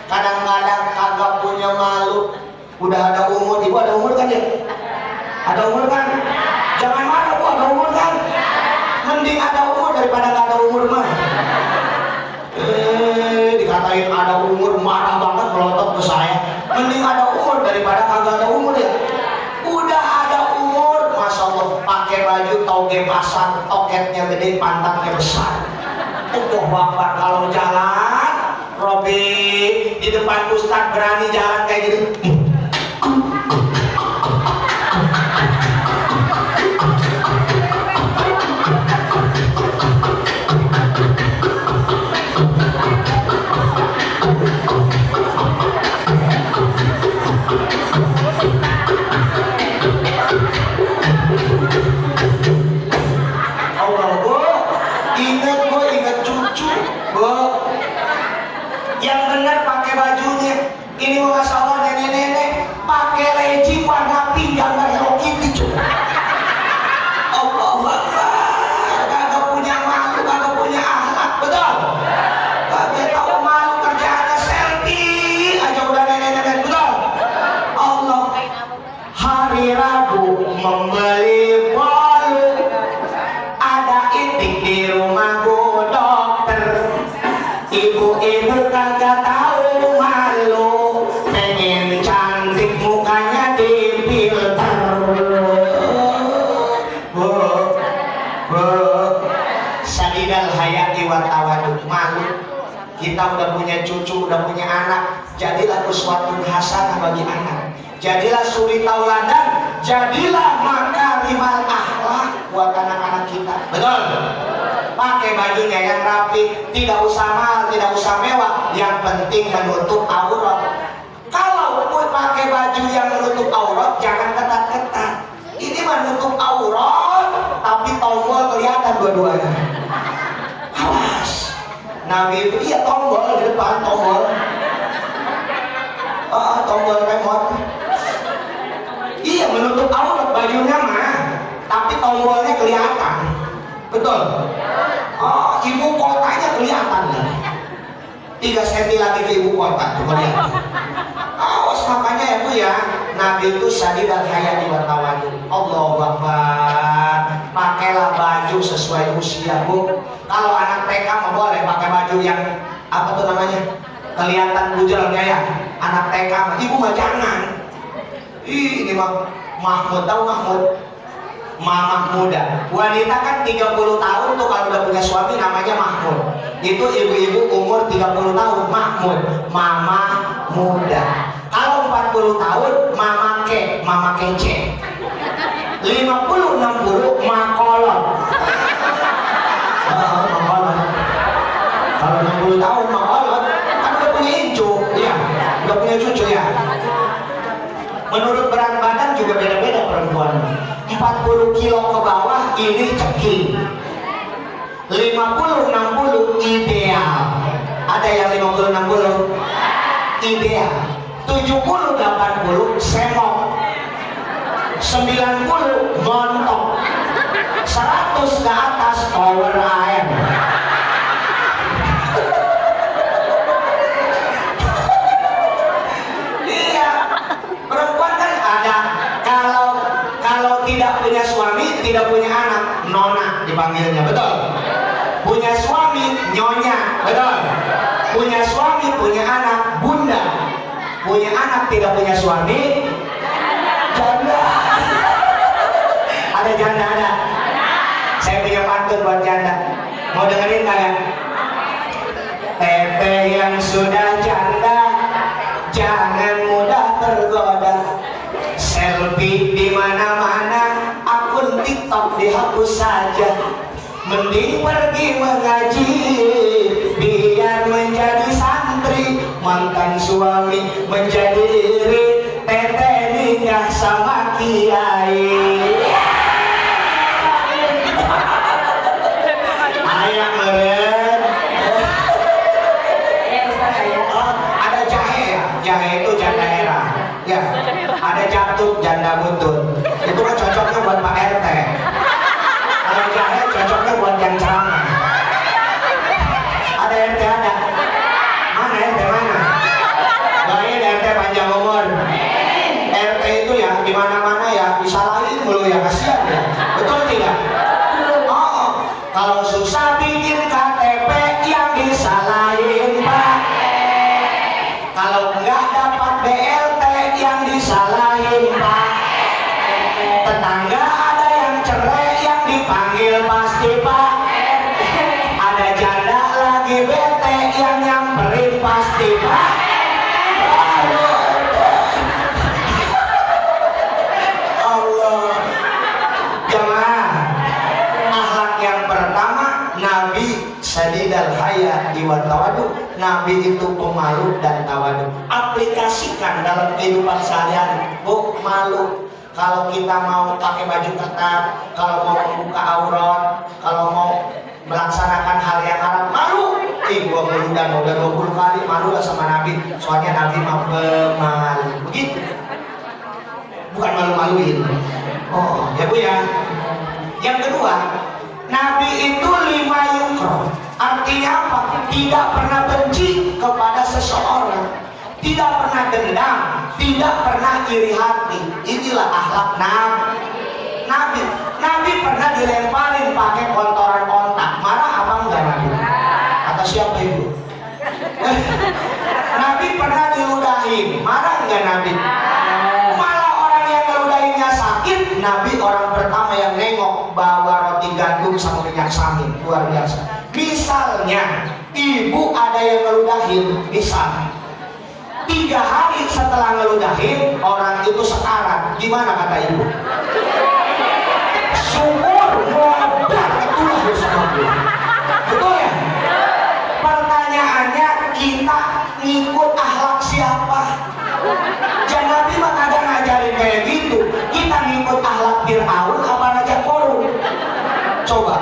Kadang-kadang kagak punya malu. Udah ada umur, ibu ada umur kan ya? Ada umur kan? Jangan marah Bu, ada umur kan? Mending ada umur daripada gak ada umur mah. Dikatain ada umur, marah banget melotot ke saya. Mending ada umur daripada kagak ada umur ya. Udah ada umur, masya Allah, pakai baju toge pasar, toketnya gede, pantatnya besar. Udah bakar kalau jalan, Robi di depan Ustadz berani jalan kayak gitu. Ingat cucu, Bu. Yang benar pakai bajunya. Ini masya Allah nenek-nenek pakai leci warna pink gambar Hello Kitty cuy. Allah Akbar. Kagak punya malu, kagak punya akhlak, betul? Kagak tahu malu, kerjaannya selfie aja udah nenek-nenek, betul? Allah. Hari Rabu membeli bolu, ada itik di rumahku dokter. Ibu-ibu kagak tahu malu, pengen cantik mukanya difilter. Sadidal hayati wa tawadu. Malu. Kita udah punya cucu, udah punya anak. Jadilah uswatun hasanah bagi anak. Jadilah suri tauladan. Jadilah makarimal akhlak buat anak-anak kita. Betul? Pakai bajunya yang rapi, tidak usah mahal, tidak usah mewah, yang penting menutup aurat. Kalau pakai baju yang menutup aurat, jangan ketat-ketat. Ini menutup aurat, tapi tombol kelihatan dua-duanya. Awas. Nabi itu iya tombol di depan, tombol. Tombol remote. Iya menutup aurat bajunya mah, tapi tombolnya kelihatan. Betul? Oh, ibu kotanya kelihatan kan? 3 cm lagi ke ibu kota tuh kelihatan. Awas makanya ya Bu ya, Nabi itu sadidal hayati wa tawadu. Allahu Akbar. Pakailah baju sesuai usia Bu. Kalau anak TK mah boleh pakai baju yang apa tuh namanya, kelihatan bujelnya ya, anak TK. Ibu mah jangan. Ih, ini mah Mahmud, tahu Mahmud? Mama muda. Wanita kan 30 tahun tuh kalau udah punya suami namanya Mahmud. Itu ibu-ibu umur 30 tahun Mahmud, mama muda. Kalau 40 tahun mama kece. 50 60 makolot. Makolot. Kalau 60 tahun makolot kan udah punya incu, ya, udah punya cucu ya. Menurut berat badan juga beda-beda perempuan. 40 kilo ke bawah ini ceking. 50 60 ideal. Ada yang 50 60 ideal. 70 80 semok. 90 montok. 100 ke atas tower air. Iya, perempuan kan ada. Kalau tidak punya suami, tidak punya anak, nona dipanggilnya, betul? Punya suami, nyonya, betul? Punya suami, punya anak, bunda. Punya anak, tidak punya suami, janda. Ada janda, ada? Saya punya pantun buat janda. Mau dengerin kagak? Teteh yang sudah janda, jangan mudah tergoda. Selfie di mana-mana, akun TikTok dihapus saja. Mending pergi mengaji, biar menjadi santri. Mantan suami menjadi iri, teteh nikah sama kiai. Ayak meren. Ada jahe ya, jahe itu janda era. Ya, ada jatuh janda buntut. Itu kan cocoknya buat Pak RT. Kalau jahe cocoknya buat yang ceramah. Ada RT ada? Mana RT mana? Doain RT panjang umur. RT itu ya di mana-mana ya disalahin mulu ya, kasihan ya. Betul tidak? Oh, kalau susah bikin KTP yang disalahin Pak. Kalau nggak dapat BLT yang disalahin Pak. Tetangga ada yang cerai yang dipanggil pasti Pak. Ada janda lagi bete yang nyamperin pasti Pak. Allah. Jemaah, akhlak yang pertama, Nabi Sadidal Haya wa Tawadu. Nabi itu pemalu dan tawadu. Aplikasikan dalam kehidupan sehari-hari. Bu, malu. Kalau kita mau pakai baju ketat, kalau mau membuka aurat, kalau mau melaksanakan hal yang haram, malu. Gua udah 20 kali malu lah sama Nabi. Soalnya Nabi mah pemalu. Begitu. Bukan malu-maluin. Oh, ya Bu ya. Yang kedua, Nabi itu 5 yukro. Artinya apa? Tidak pernah benci kepada seseorang, tidak pernah dendam, tidak pernah iri hati. Inilah akhlak Nabi. Nabi pernah dilemparin pakai kontoran ontak. Marah apa enggak Nabi? Kata siapa itu? Nabi pernah diludahin. Marah enggak Nabi? Malah orang yang ngeludahinnya sakit, Nabi orang pertama yang nengok, bawa roti gandum sama minyak samin. Luar biasa. Misalnya ibu ada yang ngeludahin, misal 3 hari setelah ngeludahin orang itu sekarat, gimana kata ibu? Syukur, modal, itulah bersama ibu. Betul ya? Pertanyaannya, kita ngikut akhlak siapa? Jangan Nabi mah kadang ngajarin kayak gitu. Kita ngikut akhlak Fir'aun apa Raja Korun? Coba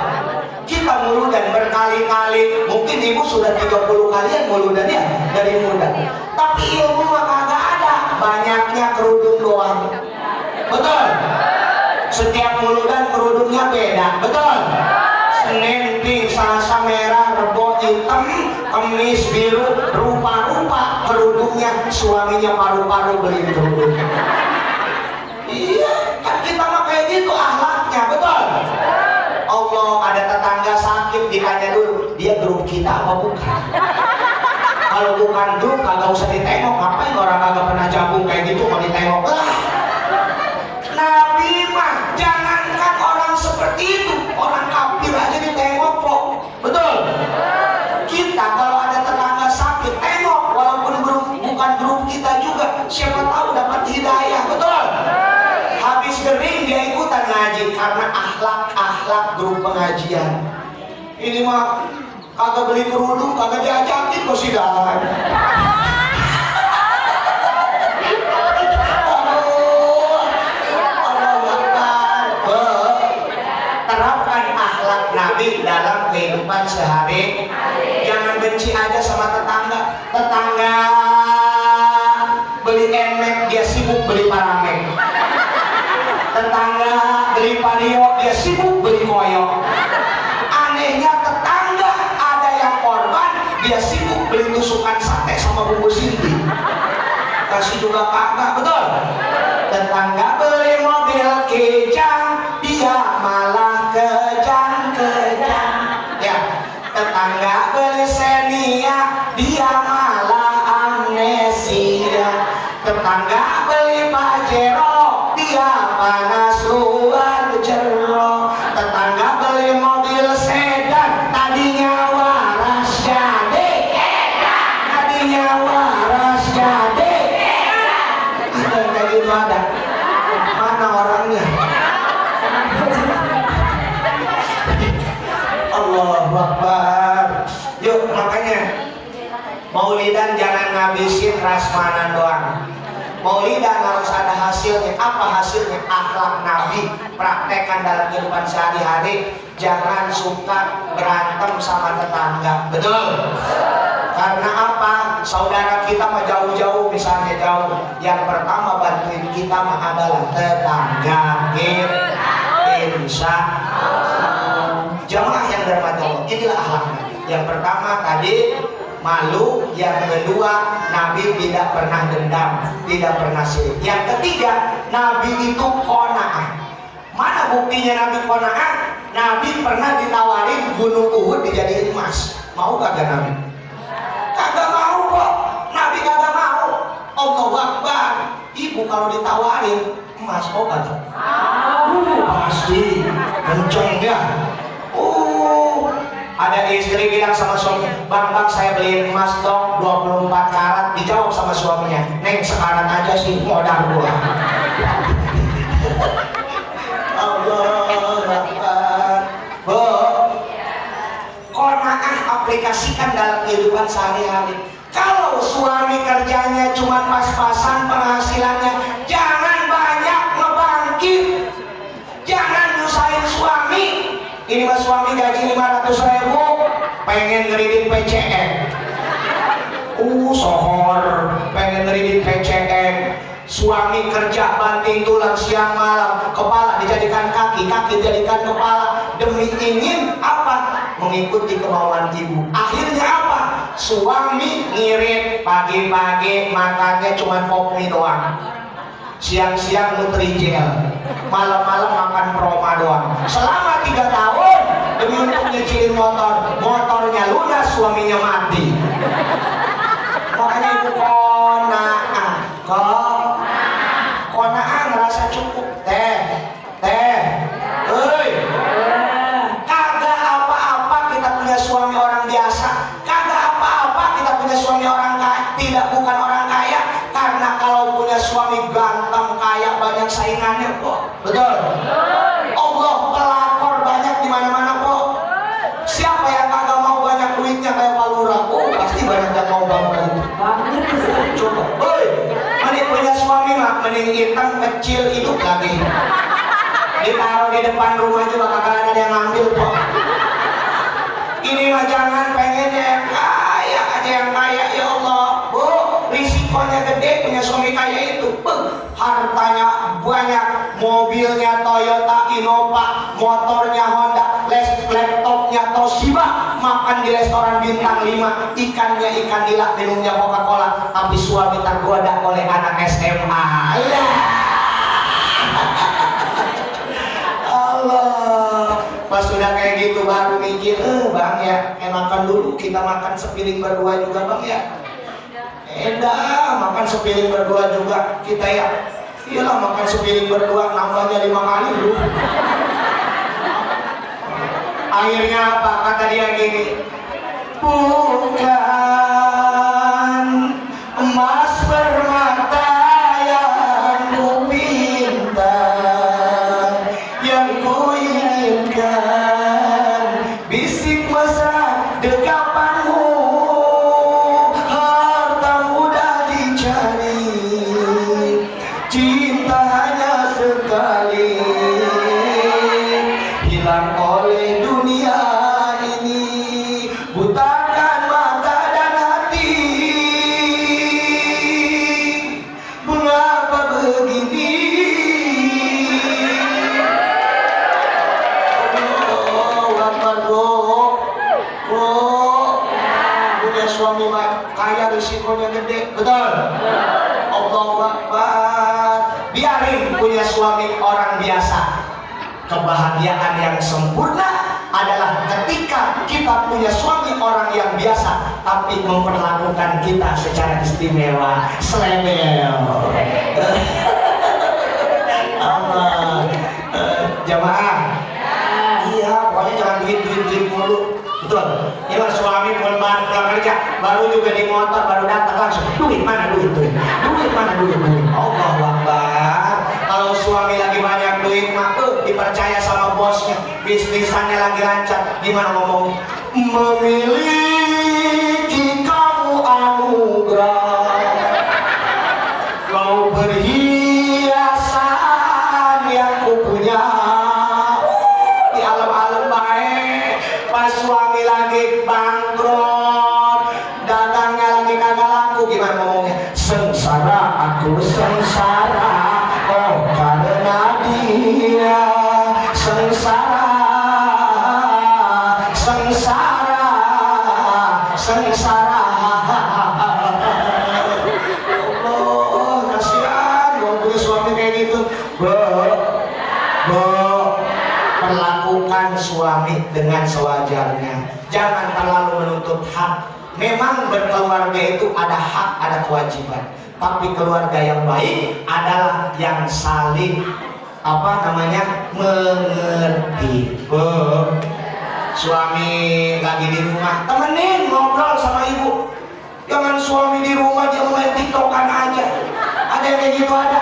kita mulu dan berkali-kali, mungkin ibu sudah 30 kalian mulu dan ya dari muda, tapi ilmu mah kagak ada, banyaknya kerudung doang. Betul? Setiap mulu dan kerudungnya beda. Betul? Senin pink, Selasa merah, Rebo hitam, Kamis biru, rupa-rupa kerudungnya. Suaminya paru-paru beli kerudung. Iya, kan kita mah kayak gitu akhlaknya. Betul? Allah, ada tetangga sakit, ditanya dulu, dia grup kita apa bukan? Kalau bukan grup kagak usah ditengok. Ngapain orang kagak pernah jabung kayak gitu mau ditengok lah. Nabi mah jangankan orang seperti itu, orang kafir aja ditengok kok. Betul? Kita kalau ada tetangga sakit tengok, walaupun bukan grup kita juga, siapa tahu dapat hidayah. Betul? Habis kering dia ikutan ngaji karena akhlak grup pengajian. Ini mah kagak beli kerudung, kagak diajakin kok sidahan. Terapkan akhlak Nabi dalam kehidupan sehari. Jangan benci aja sama tetangga. Tetangga beli emek, dia sibuk beli paramek. Tetangga beli vario, dia sibuk beli koyok. Anehnya tetangga ada yang korban, dia sibuk beli tusukan sate sama bumbu sinti. Kasih juga kagak. Betul? Tetangga beli mobil kijang, dia malah kejang-kejang. Ya. Tetangga beli Xenia, dia malah amnesia. Tetangga beli Pajero, dia panas luar jero. Tetangga beli mobil sedan, tadinya waras jadi edan. Tadinya waras jadi edan. Itu kayak gitu ada. Mana orangnya? Allahu Akbar. Yuk, makanya Maulidan jangan ngabisin rasmanan doang. Maulidan harus ada hasilnya. Apa hasilnya? Akhlak Nabi praktekkan dalam kehidupan sehari-hari. Jangan suka berantem sama tetangga. Betul? Karena apa? Saudara kita mah jauh-jauh, misalnya jauh. Yang pertama bantuin kita mah adalah tetangga kita. Insya Allah. Jamaah yang dirahmati Allah, inilah akhlaknya. Yang pertama tadi malu, yang kedua Nabi tidak pernah dendam, tidak pernah sirik. Yang ketiga, Nabi itu qanaah. Mana buktinya Nabi qanaah? Nabi pernah ditawarin gunung Uhud dijadiin emas. Mau kagak Nabi? Kagak mau kok. Nabi kagak mau. Allahu Akbar. Ibu kalau ditawarin emas mau kagak? Pasti kenceng ya. Ada istri bilang sama suami, bang saya beliin emas dong 24 karat. Dijawab sama suaminya, neng sekarat aja sih modal gua. Allah Akbar. Qanaah aplikasikan dalam kehidupan sehari-hari. Kalau suami kerjanya cuma pas-pasan penghasilannya, jangan banyak ngebangkit. Jangan nyusahin suami. Ini mas suami gaji 500.000, pengen ngeridit PCN. Sohor, pengen ngeridit PCN. Suami kerja banting tulang siang malam, kepala dijadikan kaki, kaki dijadikan kepala, demi ingin apa? Mengikuti kemauan ibu. Akhirnya apa? Suami ngirit, pagi-pagi makannya cuma kopi doang, siang-siang Nutrijel, malam-malam makan Proma doang. Selama 3 tahun demi untuk nyicilin motor, motornya lunas, suaminya mati. Makanya ibu qanaah ngerasa cukup. Kagak apa-apa kita punya suami orang biasa, kagak apa-apa kita punya suami orang kaya, bukan orang kaya. Karena kalau punya suami ganteng, kaya, banyak saingannya kok. Betul? Allah pelakor banyak di mana-mana kok. Siapa yang kagak mau banyak duitnya kayak Pak Lurah? Pasti banyak yang mau banget. Coba, mending punya suami mah, mending hitam kecil hidup lagi. Ditaruh di depan rumah juga kagak ada yang ngambil kok. Ini mah jangan pengennya yang kaya aja yang kaya, ya Allah. Risikonya gede punya suami kaya itu. Hartanya banyak, mobilnya Toyota Innova, motornya Honda, laptopnya Toshiba, makan di restoran bintang 5, ikannya ikan nila, minumnya Coca-Cola, tapi suami tergoda oleh anak SMA. Allah, pas sudah kayak gitu baru mikir, bang ya, enakan dulu kita makan sepiring berdua juga bang ya. Edah, makan sepiring berdua juga kita ya. Iyalah makan sepiring berdua nambahnya 5 kali lu. Akhirnya apa kata dia gini? Bukan emas permata yang ku pinta, yang ku inginkan bisik mesra dekapanmu, harta mudah dicari, cinta hanya sekali, hilang oleh dunia ini, butakan mata dan hati. Mengapa begini? Oh, lapar punya suami kaya risikonya gede, betul? Allahu Akbar. Biarin punya suami orang biasa. Kebahagiaan yang sempurna adalah ketika kita punya suami orang yang biasa tapi memperlakukan kita secara istimewa. Selebel. Jamaah. Iya, pokoknya jangan duit mulu. Betul. Ini suami pulang kerja, baru juga di motor, baru datang langsung. Duit mana duit? Allahu Akbar. Kalau suami lagi banyak duit mah dipercaya sama bosnya, bisnisannya lagi lancar, gimana ngomong? Memiliki kamu anugerah, kau perhiasan yang ku punya. Di alam-alam baik, pas suami lagi bangkrut, dagangnya lagi kagak laku, gimana ngomongnya? Sengsara, aku sengsara, oh karena dia. Sengsara Allah, kasihan kalau punya suami kayak gitu. Perlakukan suami dengan sewajarnya, jangan terlalu menuntut hak. Memang berkeluarga itu ada hak, ada kewajiban, tapi keluarga yang baik adalah yang saling mengerti. Suami lagi di rumah, temenin ngobrol sama ibu. Jangan suami di rumah dia main tiktokan aja. Ada yang kayak gitu ada?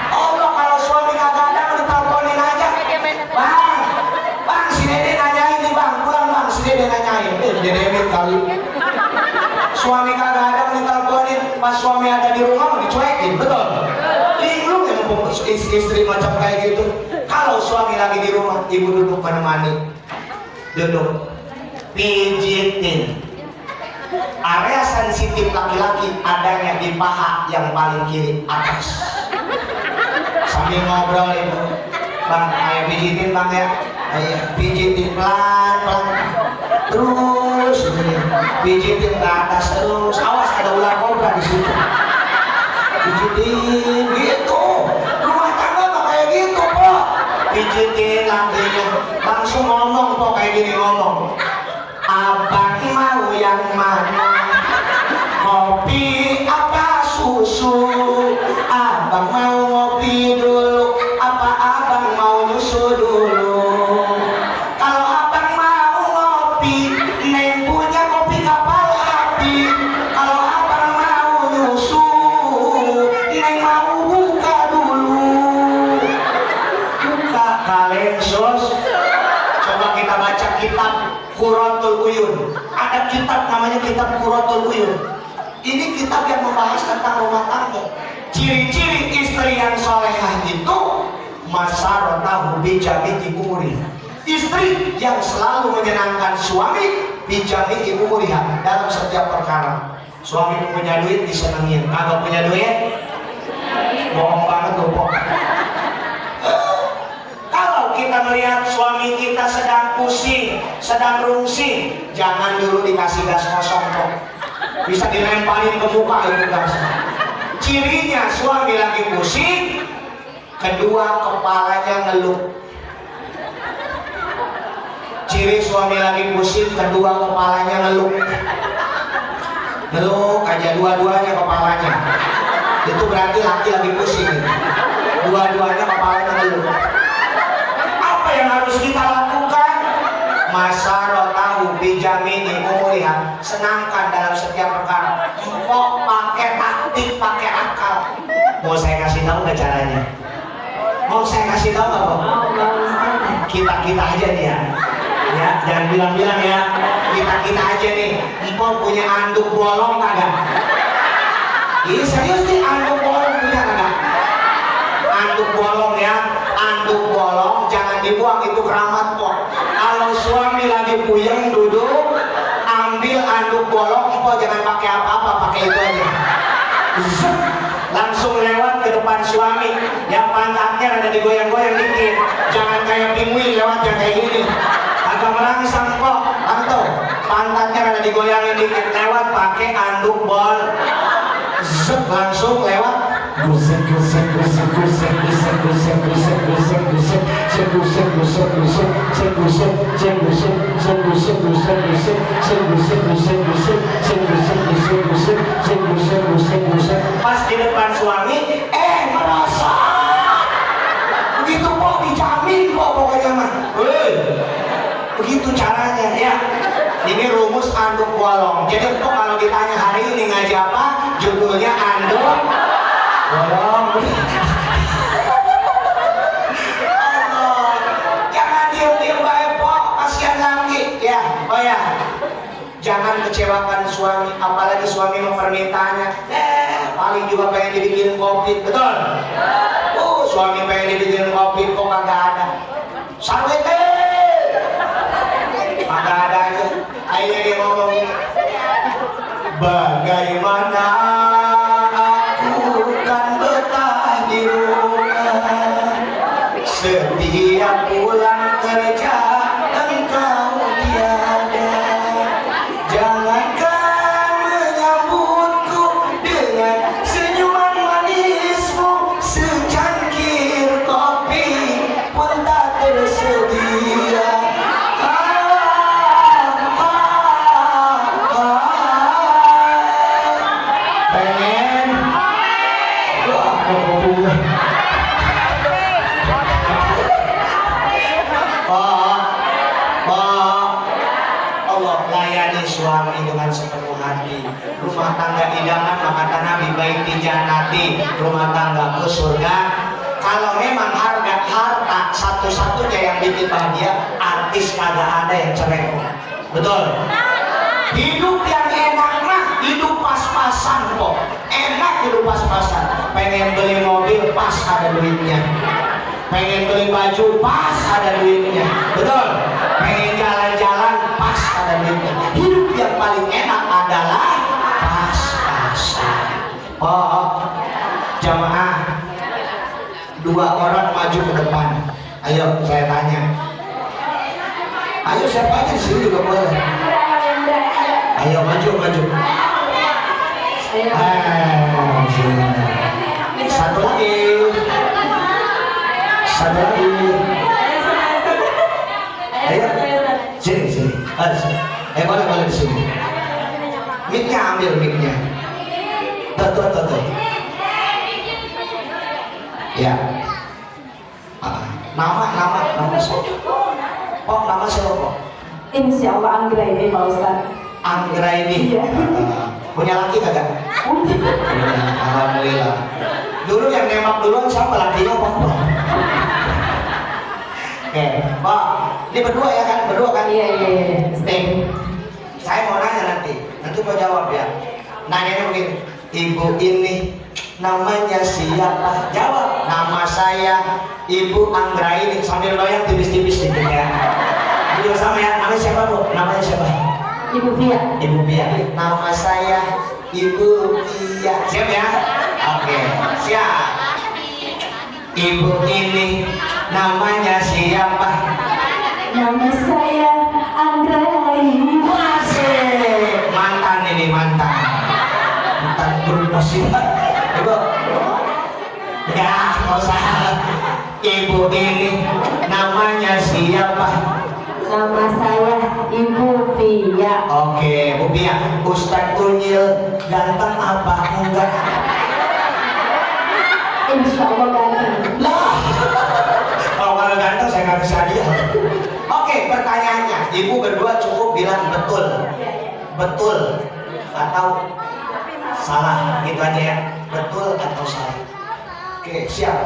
Allah, kalau suami kagak ada mau diteleponin aja. Bang, si Dede nanyain nih bang, pulang bang, si Dede nanyain. Dede kali. Suami kagak ada mau diteleponin, pas suami ada di rumah mau dicuekin, betul? Linglung yang istri macam kayak gitu. Kalau suami lagi di rumah, ibu duduk menemani, duduk pijitin. Area sensitif laki-laki adanya di paha yang paling kiri atas. Sambil ngobrol ibu, bang, ayo pijitin bang ya, ayo pijitin pelan-pelan, terus pijitin ke atas terus. Awas ada ular kobra di situ. Pijitin gitu, rumah tangga mah kayak gitu kok. Pijitin lakinya, langsung ngomong kok kayak gini ngomong. Abang mau yang mana? Kopi apa susu? Abang mau ngopi dulu apa abang mau nyusu dulu? Kalau abang mau ngopi, neng punya kopi kapal api. Kalau abang mau nyusu, neng mau buka dulu. Buka kalensos. Coba kita baca kitab Qurratul Uyun. Ada kitab namanya kitab Qurratul Uyun. Ini kitab yang membahas tentang rumah tangga. Ciri-ciri istri yang solehah itu masaratahu bijami'i umuriha. Istri yang selalu menyenangkan suami bijami'i umuriha dalam setiap perkara. Suami punya duit disenengin, kagak punya duit bohong banget loh pok. Kita melihat suami kita sedang pusing, sedang rungsing, jangan dulu dikasih gas kosong kok. Bisa dilemparin ke muka itu gas. Cirinya suami lagi pusing, kedua kepalanya ngeluh. Ciri suami lagi pusing, kedua kepalanya ngeluh. Ngeluk aja dua-duanya kepalanya. Itu berarti laki lagi pusing. Dua-duanya kepalanya ngeluk. Apa yang harus kita lakukan? Masaro tahu bijamini umuliha, senangkan dalam setiap perkara. Empok pakai taktik, pakai akal. Mau saya kasih tahu nggak caranya? Mau saya kasih tahu nggak, Pak? Kita aja nih ya. Ya, jangan bilang-bilang ya. Kita aja nih. Empok punya anduk bolong kagak? Iya serius nih, anduk bolong punya kagak? Anduk bolong ya, anduk bolong jangan dibuang, itu keramat kok. Kalau suami lagi puyeng duduk, ambil anduk bolong, empok jangan pakai apa-apa, pakai itu aja. Langsung lewat ke depan suami, yang pantatnya ada digoyang-goyang dikit, jangan kayak pinguin lewatnya kayak gini. Agak merangsang kok, atau pantatnya ada digoyangin dikit, lewat pakai anduk bol. Langsung lewat gusek gusek gusek gusek gusek gusek gusek gusek gusek gusek gusek gusek gusek gusek gusek gusek gusek. Pas di depan suami, merasa begitu kok dijamin kok pokoknya mah. Begitu caranya ya. Ini rumus anduk bolong. Jadi kok kalau ditanya hari ini ngaji apa, judulnya anduk bolong. Jangan diem-diem baik kok, kasihan lagi ya. Oh ya, jangan kecewakan suami, apalagi suami mau permintaannya. Paling juga pengen dibikin kopi, betul? Suami pengen dibikin kopi kok kagak ada. Sarwet maka ada aja. Akhirnya dia ngomong ini, bagaimana aku kan betah di rumah, setiap pulang kerja engkau tiada. Jangankan menyambutku dengan senyuman manismu, secangkir kopi pun tak tersedia. Suami dengan sepenuh hati. Rumah tangga idaman maka Nabi baiti jannati, rumah tangga ke surga. Kalau memang harta satu-satunya yang bikin bahagia, artis kagak ada yang cerai. Betul? Hidup yang enak mah hidup pas-pasan kok. Enak hidup pas-pasan. Pengen beli mobil pas ada duitnya. Pengen beli baju pas ada duitnya. Betul? Pengen jalan-jalan pas ada duitnya. Hidup yang paling enak adalah pas-pasan. Jamaah, dua orang maju ke depan. Ayo saya tanya. Ayo siapa aja di sini juga boleh. Ayo maju. Satu lagi. Ayo. Sini. Boleh di sini. Mic-nya ambil mic-nya. Tuh. Ya. Nama siapa? Kok nama siapa kok? Insya Allah Anggraini Pak Ustaz. Anggraini. Iya. Punya laki kagak? Alhamdulillah. Dulu yang nembak duluan siapa, lakinya apa? Pak, ini berdua ya kan? Iya. Saya mau nanya nanti mau jawab ya. Nanyanya begini, ibu ini namanya siapa? Jawab, nama saya Ibu Anggraini, sambil bayang tipis-tipis dikit ya. Ini sama ya, namanya siapa Bu? Namanya siapa? Ibu Pia. Nama saya Ibu Pia. Siap ya? Oke, siap. Ibu ini namanya siapa? Nama saya Anggraini. Masih mantan berubah sih. Ibu, ya nggak usah. Ibu ini namanya siapa? Nama saya Ibu Via. Oke, Bu Pia. Ustadz Unyil ganteng apa enggak? Insya Allah ganteng. Lah, kalau nggak ganteng saya nggak bisa dia. Oke, pertanyaannya, ibu berdua cukup bilang betul, betul atau salah, gitu aja ya, betul atau salah. Oke, siap.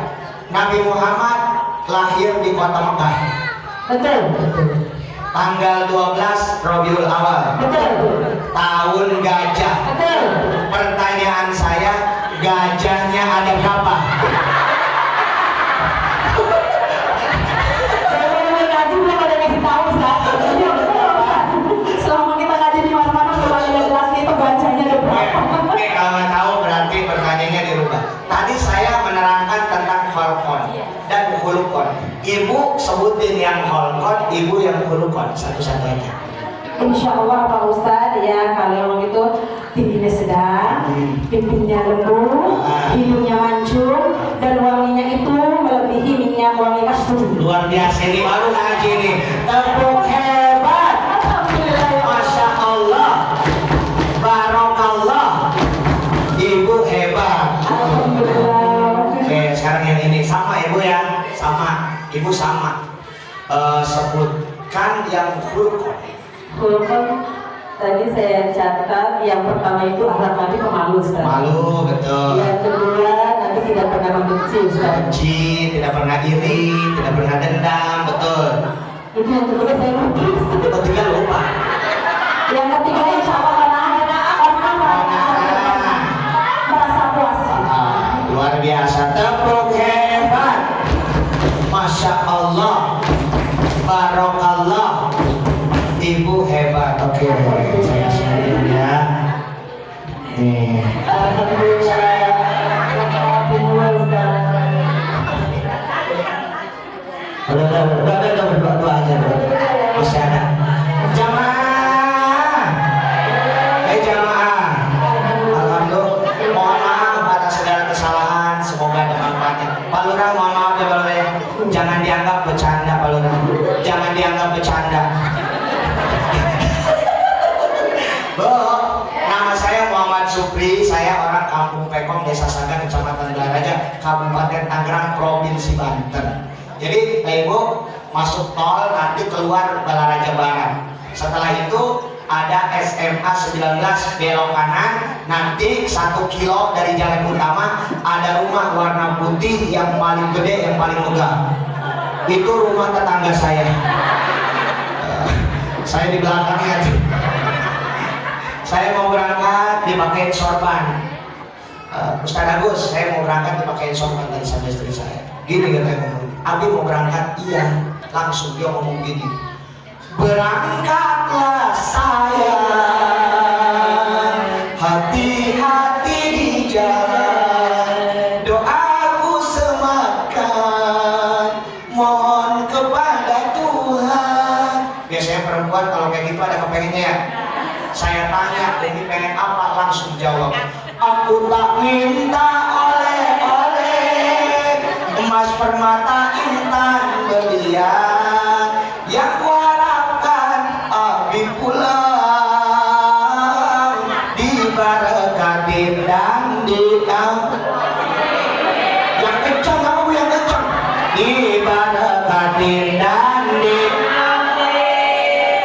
Nabi Muhammad lahir di kota Mekah. Betul. Tanggal 12 Rabiul Awal. Betul. Tahun gajah. Betul. Pertanyaan saya, gajahnya ada berapa? Saya belum ngaji belum ada yang kasih tahu Ustaz. Iya, betul, Ustaz. Selama kita ngaji di mana-mana belum ada yang jelas itu gajahnya ada berapa. Oke, kalau nggak tahu berarti pertanyaannya dirubah. Tadi saya menerangkan tentang holkon dan hulukon. Ibu sebutin yang holkon, ibu yang hulukon, satu-satu aja. Insya Allah Pak Ustadz ya, kalau itu tingginya sedang, pipinya lembut, hidungnya mancung, dan wanginya itu melebihi minyak wangi kasturi. Luar biasa, ini baru ngaji nih. Tepuk hebat. Masya Allah. Barokallah. Ibu hebat. Alhamdulillah. Oke, sekarang yang ini sama ibu ya, sama. Ibu sama. Sebutkan yang hulukon. Hulukon tadi saya catat yang pertama itu akhlak Nabi pemalu Ustaz. Malu, betul. Yang kedua Nabi tidak pernah membenci Ustaz. Benci, tidak pernah iri, tidak pernah dendam, betul. Itu yang kedua saya lupa. Ustaz. Ketiga lupa. Yang ketiga insya Allah merasa puas. Luar biasa, tepuk hebat. Masya Allah, barokallah. Ibu hebat. Oke, saya share ya. Nih. Alhamdulillah. Udah berdua aja bro. Masih ada. Jamaah. Jamaah. Alhamdulillah. Mohon maaf atas segala kesalahan. Semoga ada manfaatnya. Pak Lurah, mohon maaf ya Pak Lurah. Jangan dianggap bercanda Pak Lurah. Jangan dianggap bercanda. Bu, nama saya Muhammad Supri, saya orang Kampung Pekong, Desa Sagan, Kecamatan Balaraja, Kabupaten Tangerang, Provinsi Banten. Jadi, Ibu masuk tol, nanti keluar Balaraja Barat. Setelah itu ada SMA 19 belok kanan, nanti 1 kilo dari jalan utama ada rumah warna putih yang paling gede, yang paling megah. Itu rumah tetangga saya. Saya di belakangnya. Saya mau berangkat dipakein sorban. Ustaz Agus, saya mau berangkat dipakein sorban dari sama istri saya. Gini katanya ngomong, Abi mau berangkat? Iya. Langsung dia ngomong gini, berangkatlah sayang, hati-hati di jalan, doaku semakan, mohon kepada Tuhan. Biasanya perempuan kalau kayak gitu ada kepengennya ya. Saya tanya, ini pengen apa? Langsung jawab, aku tak minta oleh-oleh, emas permata intan berlian, yang kuharapkan Abi pulang diberkatin dan yang kencang, kamu yang kencang, diberkatin dan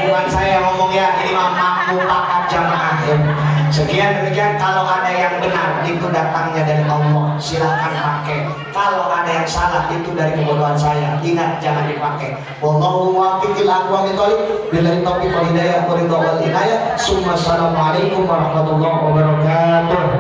bukan saya ngomong ya, ini mufakat jamaah ya. Sekian demikian, kalau ada yang benar itu datangnya dari Allah, silahkan pakai. Kalau ada yang salah itu dari kebodohan saya, ingat jangan dipakai. Wallahu muwaffiq ila aqwamit thoriq, billahi taufiq wal hidayah wa ridha wal inayah. Assalamualaikum warahmatullahi wabarakatuh.